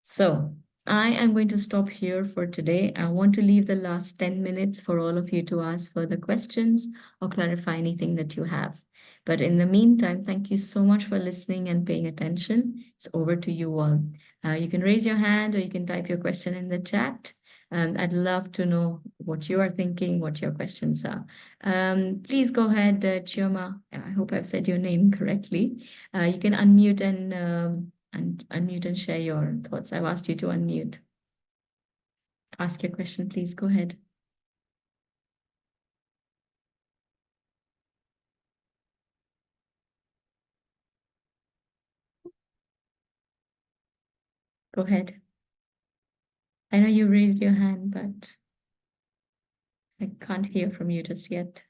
So I am going to stop here for today. I want to leave the last 10 minutes for all of you to ask further questions or clarify anything that you have. But in the meantime, thank you so much for listening and paying attention. It's over to you all. You can raise your hand or you can type your question in the chat. I'd love to know what you are thinking, what your questions are. Please go ahead, Chioma. I hope I've said your name correctly. You can unmute and unmute and share your thoughts. I've asked you to unmute. Ask your question, please. Go ahead. Go ahead. I know you raised your hand, but I can't hear from you just yet.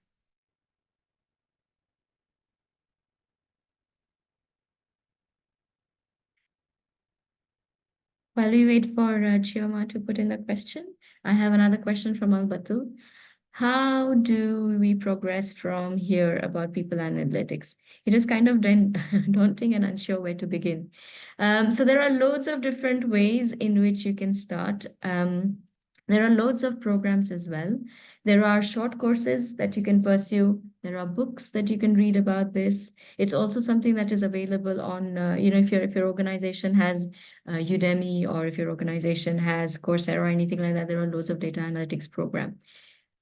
While we wait for Chioma to put in the question, I have another question from Albatul. How do we progress from here about people analytics? It is kind of daunting and unsure where to begin. So there are loads of different ways in which you can start. There are loads of programs as well. There are short courses that you can pursue. There are books that you can read about this. It's also something that is available on, if your organization has Udemy, or if your organization has Coursera or anything like that, there are loads of data analytics program.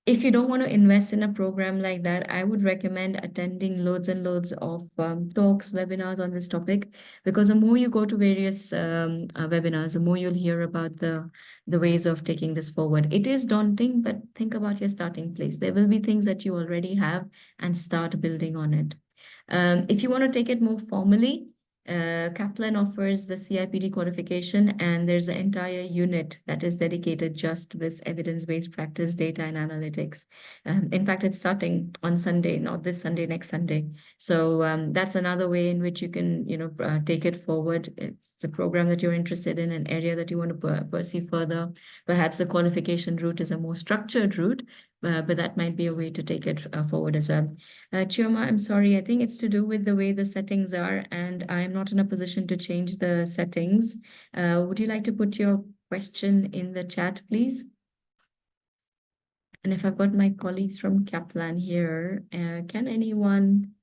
If you don't want to invest in a program like that, I would recommend attending loads and loads of talks, webinars on this topic, because the more you go to various webinars, the more you'll hear about the ways of taking this forward. It is daunting, but think about your starting place. There will be things that you already have, and start building on it. If you want to take it more formally, Kaplan offers the CIPD qualification, and there's an entire unit that is dedicated just to this evidence-based practice, data, and analytics. In fact, it's starting on Sunday, not this Sunday, next Sunday. So that's another way in which you can, take it forward. It's a program that you're interested in, an area that you want to pursue further. Perhaps the qualification route is a more structured route, but that might be a way to take it forward as well. Chioma, I'm sorry. I think it's to do with the way the settings are, and I'm not in a position to change the settings. Would you like to put your question in the chat, please? And if I've got my colleagues from Kaplan here, can anyone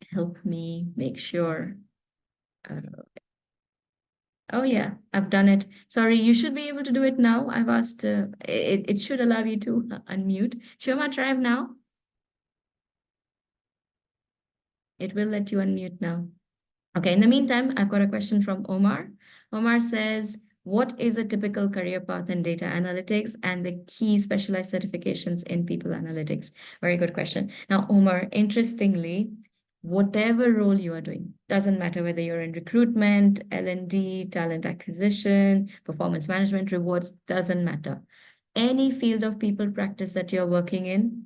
help me make sure? Uh, oh yeah, I've done it. Sorry, you should be able to do it now. I've asked, it should allow you to unmute. Chioma, try now. It will let you unmute now. Okay, in the meantime, I've got a question from Omar. Omar says, what is a typical career path in data analytics and the key specialized certifications in people analytics? Very good question. Now, Omar, interestingly, whatever role you are doing, doesn't matter whether you're in recruitment, L&D, talent acquisition, performance management, rewards, doesn't matter. Any field of people practice that you're working in,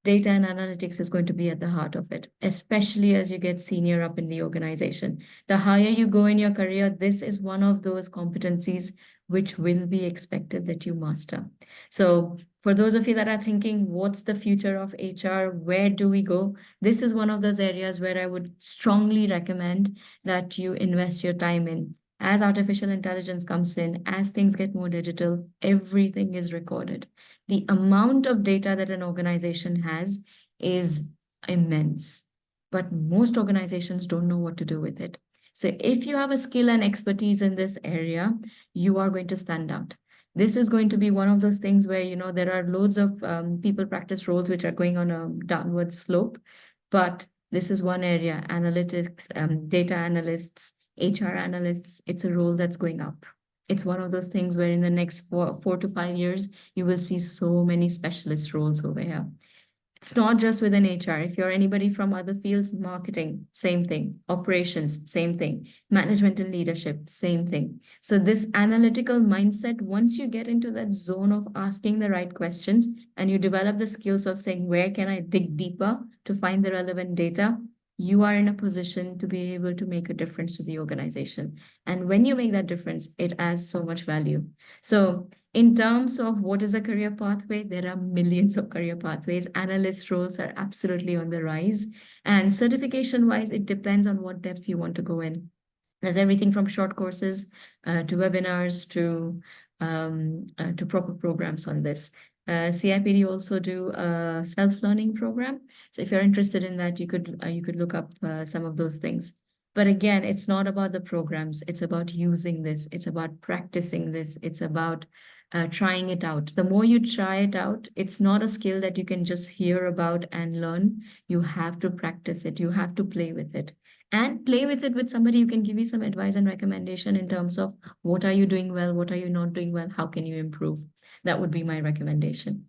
data and analytics is going to be at the heart of it, especially as you get senior up in the organization. The higher you go in your career, this is one of those competencies which will be expected that you master. So for those of you that are thinking, what's the future of HR? Where do we go? This is one of those areas where I would strongly recommend that you invest your time in. As artificial intelligence comes in, as things get more digital, everything is recorded. The amount of data that an organization has is immense, but most organizations don't know what to do with it. So if you have a skill and expertise in this area, you are going to stand out. This is going to be one of those things where, there are loads of people practice roles which are going on a downward slope, but this is one area, analytics, data analysts, HR analysts, it's a role that's going up. It's one of those things where in the next 4 to 5 years, you will see so many specialist roles over here. It's not just within HR. If you're anybody from other fields, marketing, same thing. Operations, same thing. Management and leadership, same thing. So this analytical mindset, once you get into that zone of asking the right questions and you develop the skills of saying, where can I dig deeper to find the relevant data? You are in a position to be able to make a difference to the organization. And when you make that difference, it adds so much value. So in terms of what is a career pathway, there are millions of career pathways. Analyst roles are absolutely on the rise. And certification wise, it depends on what depth you want to go in. There's everything from short courses to webinars to proper programs on this. CIPD also do a self-learning program. So if you're interested in that, you could look up some of those things. But again, it's not about the programs. It's about using this. It's about practicing this. It's about trying it out. The more you try it out, it's not a skill that you can just hear about and learn. You have to practice it. You have to play with it. And play with it with somebody who can give you some advice and recommendation in terms of what are you doing well, what are you not doing well, how can you improve. That would be my recommendation.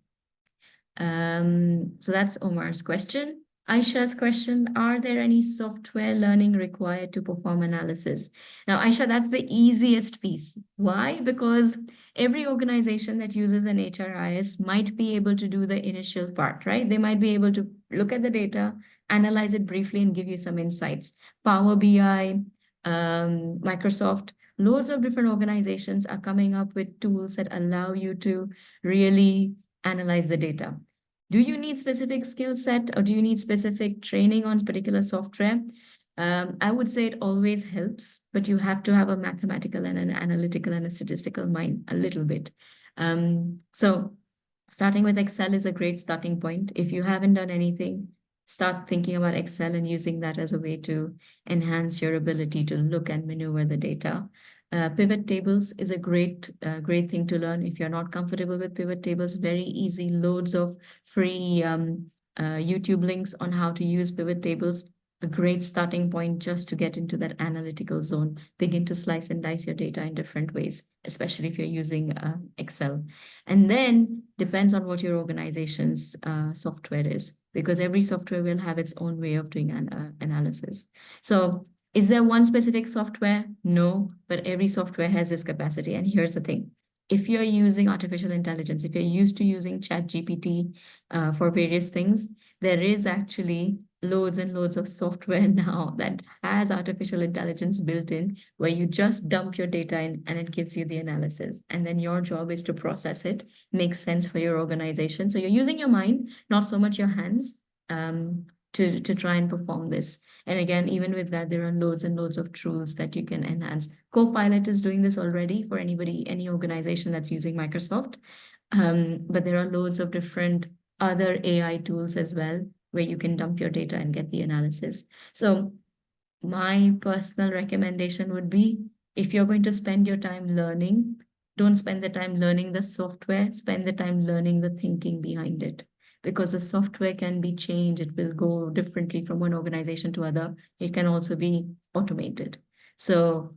So that's Omar's question. Aisha's question, are there any software learning required to perform analysis? Now, Aisha, that's the easiest piece. Why? Because every organization that uses an HRIS might be able to do the initial part, right? They might be able to look at the data, analyze it briefly, and give you some insights. Power BI, Microsoft, loads of different organizations are coming up with tools that allow you to really analyze the data. Do you need specific skill set or do you need specific training on particular software? I would say it always helps, but you have to have a mathematical and an analytical and a statistical mind a little bit. So starting with Excel is a great starting point. If you haven't done anything, start thinking about Excel and using that as a way to enhance your ability to look and maneuver the data. Pivot tables is a great thing to learn. If you're not comfortable with pivot tables, very easy, loads of free YouTube links on how to use pivot tables. A great starting point just to get into that analytical zone. Begin to slice and dice your data in different ways, especially if you're using Excel. And then depends on what your organization's software is, because every software will have its own way of doing an analysis. So is there one specific software? No, but every software has this capacity. And here's the thing. If you're using artificial intelligence, if you're used to using ChatGPT for various things, there is actually loads and loads of software now that has artificial intelligence built in, where you just dump your data in and it gives you the analysis. And then your job is to process it, make sense for your organization. So you're using your mind, not so much your hands, to try and perform this. And again, even with that, there are loads and loads of tools that you can enhance. Copilot is doing this already for anybody, any organization that's using Microsoft. But there are loads of different other AI tools as well, where you can dump your data and get the analysis. So my personal recommendation would be, if you're going to spend your time learning, don't spend the time learning the software, spend the time learning the thinking behind it. Because the software can be changed, it will go differently from one organization to other. It can also be automated. So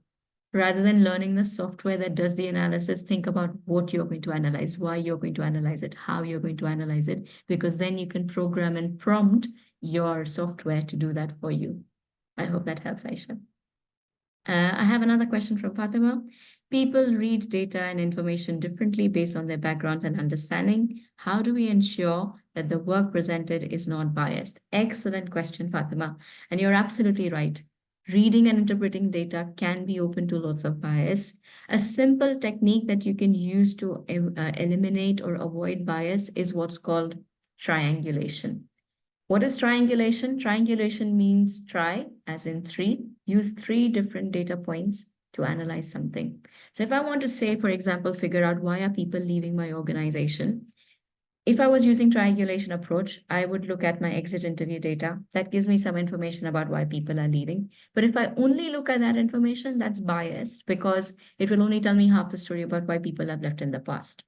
rather than learning the software that does the analysis, think about what you're going to analyze, why you're going to analyze it, how you're going to analyze it, because then you can program and prompt your software to do that for you. I hope that helps, Aisha. I have another question from Fatima. People read data and information differently based on their backgrounds and understanding. How do we ensure that the work presented is not biased? Excellent question, Fatima. And you're absolutely right. Reading and interpreting data can be open to lots of bias. A simple technique that you can use to eliminate or avoid bias is what's called triangulation. What is triangulation? Triangulation means try, as in three, use three different data points to analyze something. So if I want to say, for example, figure out why are people leaving my organization, if I was using triangulation approach, I would look at my exit interview data. That gives me some information about why people are leaving. But if I only look at that information, that's biased because it will only tell me half the story about why people have left in the past.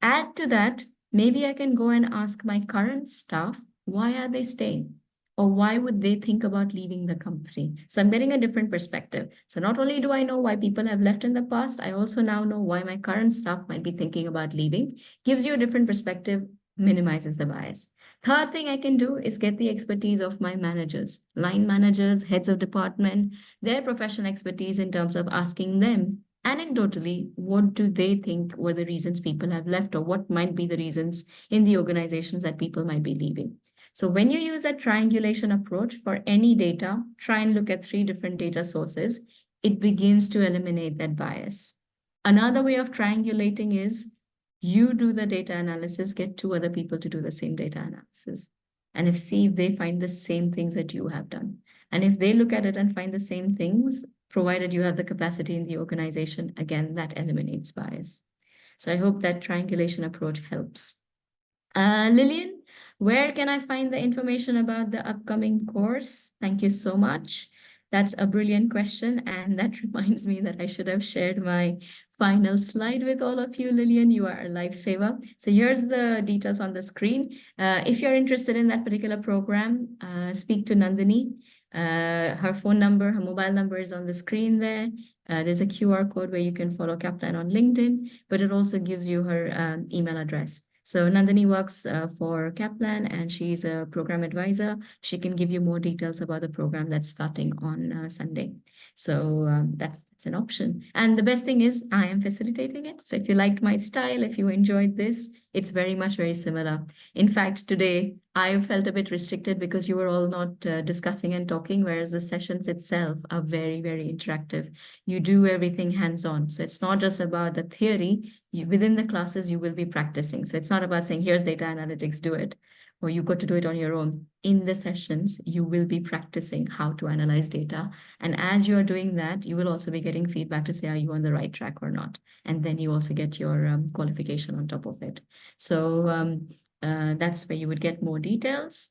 Add to that, maybe I can go and ask my current staff, why are they staying? Or why would they think about leaving the company? So I'm getting a different perspective. So not only do I know why people have left in the past, I also now know why my current staff might be thinking about leaving. Gives you a different perspective, minimizes the bias. Third thing I can do is get the expertise of my managers, line managers, heads of department, their professional expertise in terms of asking them anecdotally, what do they think were the reasons people have left, or what might be the reasons in the organizations that people might be leaving? So when you use a triangulation approach for any data, try and look at three different data sources, it begins to eliminate that bias. Another way of triangulating is you do the data analysis, get two other people to do the same data analysis, and see if they find the same things that you have done. And if they look at it and find the same things, provided you have the capacity in the organization, again, that eliminates bias. So I hope that triangulation approach helps. Lillian, where can I find the information about the upcoming course? Thank you so much. That's a brilliant question. And that reminds me that I should have shared my final slide with all of you. Lillian, you are a lifesaver. So here's the details on the screen. If you're interested in that particular program, speak to Nandini. Her phone number, her mobile number is on the screen there. There's a QR code where you can follow Kaplan on LinkedIn, but it also gives you her email address. So Nandini works for Kaplan and she's a program advisor. She can give you more details about the program that's starting on Sunday. So that's an option. And the best thing is I am facilitating it. So if you liked my style, if you enjoyed this, it's very much very similar. In fact, today I felt a bit restricted because you were all not discussing and talking, whereas the sessions itself are very, very interactive. You do everything hands-on. So it's not just about the theory. Within the classes, you will be practicing. So it's not about saying, here's data analytics, do it, or you got to do it on your own. In the sessions, you will be practicing how to analyze data. And as you are doing that, you will also be getting feedback to say, are you on the right track or not? And then you also get your qualification on top of it. So that's where you would get more details.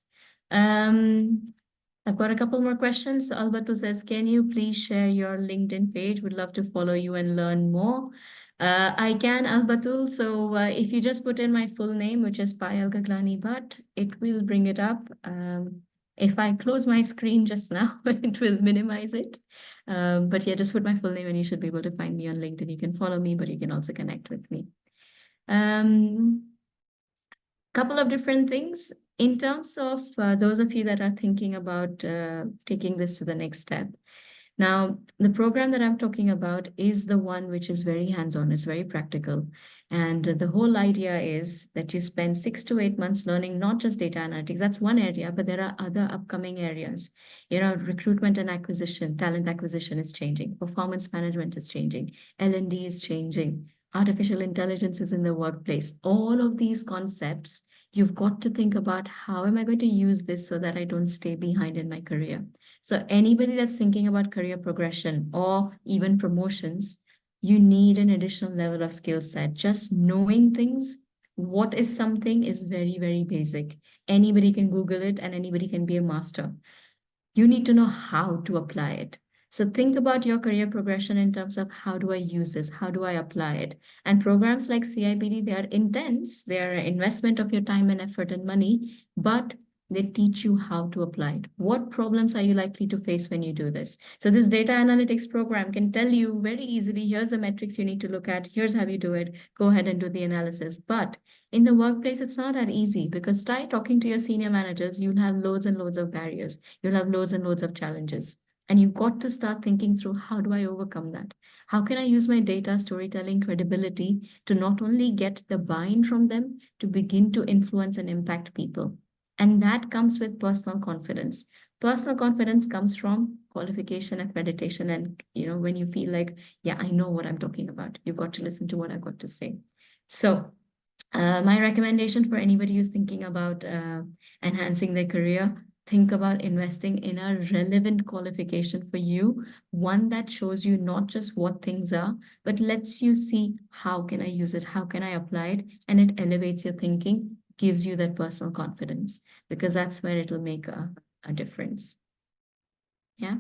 Um, I've got a couple more questions. So Alberto says, can you please share your LinkedIn page? Would love to follow you and learn more. I can, Alberto. So if you just put in my full name, which is Payal Gaglani Bhatt, it will bring it up. If I close my screen just now, it will minimize it. But yeah, just put my full name and you should be able to find me on LinkedIn. You can follow me, but you can also connect with me. Couple of different things in terms of those of you that are thinking about taking this to the next step. Now, the program that I'm talking about is the one which is very hands-on, it's very practical. And the whole idea is that you spend 6 to 8 months learning not just data analytics, that's one area, but there are other upcoming areas. You know, recruitment and acquisition, talent acquisition is changing, performance management is changing, L&D is changing, artificial intelligence is in the workplace. All of these concepts, you've got to think about how am I going to use this so that I don't stay behind in my career. So anybody that's thinking about career progression or even promotions, you need an additional level of skill set. Just knowing things, what is something is very, very basic. Anybody can Google it and anybody can be a master. You need to know how to apply it. So think about your career progression in terms of how do I use this? How do I apply it? And programs like CIPD, they are intense. They are an investment of your time and effort and money, but they teach you how to apply it. What problems are you likely to face when you do this? So this data analytics program can tell you very easily, here's the metrics you need to look at. Here's how you do it. Go ahead and do the analysis. But in the workplace, it's not that easy because try talking to your senior managers, you'll have loads and loads of barriers. You'll have loads and loads of challenges. And you've got to start thinking through how do I overcome that? How can I use my data storytelling credibility to not only get the buy-in from them, to begin to influence and impact people? And that comes with personal confidence. Personal confidence comes from qualification, accreditation, and when you feel like, yeah, I know what I'm talking about. You've got to listen to what I've got to say. So my recommendation for anybody who's thinking about enhancing their career, think about investing in a relevant qualification for you, one that shows you not just what things are, but lets you see how can I use it, how can I apply it, and it elevates your thinking, gives you that personal confidence, because that's where it will make a difference. Yeah.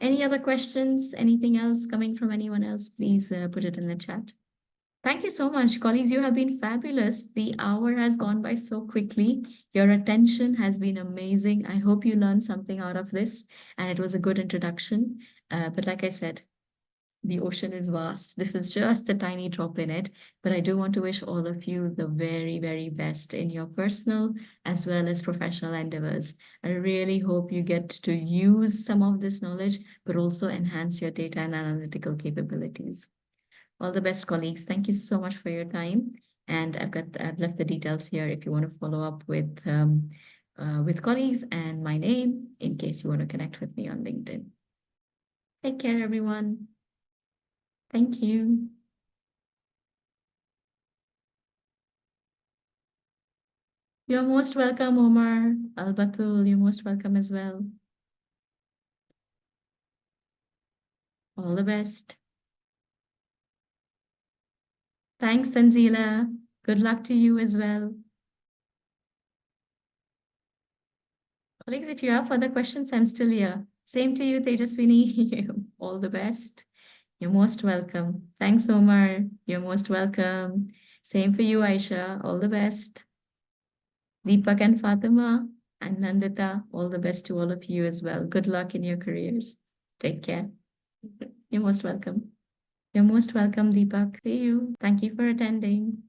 Any other questions? Anything else coming from anyone else? Please put it in the chat. Thank you so much, colleagues. You have been fabulous. The hour has gone by so quickly. Your attention has been amazing. I hope you learned something out of this, and it was a good introduction. But like I said, the ocean is vast. This is just a tiny drop in it. But I do want to wish all of you the very, very best in your personal as well as professional endeavors. I really hope you get to use some of this knowledge, but also enhance your data and analytical capabilities. All the best, colleagues. Thank you so much for your time. And I've left the details here if you want to follow up with colleagues and my name in case you want to connect with me on LinkedIn. Take care, everyone. Thank you. You're most welcome, Omar. Albatul, you're most welcome as well. All the best. Thanks, Tanzila. Good luck to you as well. Colleagues, if you have further questions, I'm still here. Same to you, Tejaswini. All the best. You're most welcome. Thanks, Omar. You're most welcome. Same for you, Aisha. All the best. Deepak and Fatima and Nandita, all the best to all of you as well. Good luck in your careers. Take care. You're most welcome. You're most welcome, Deepak. See you. Thank you for attending.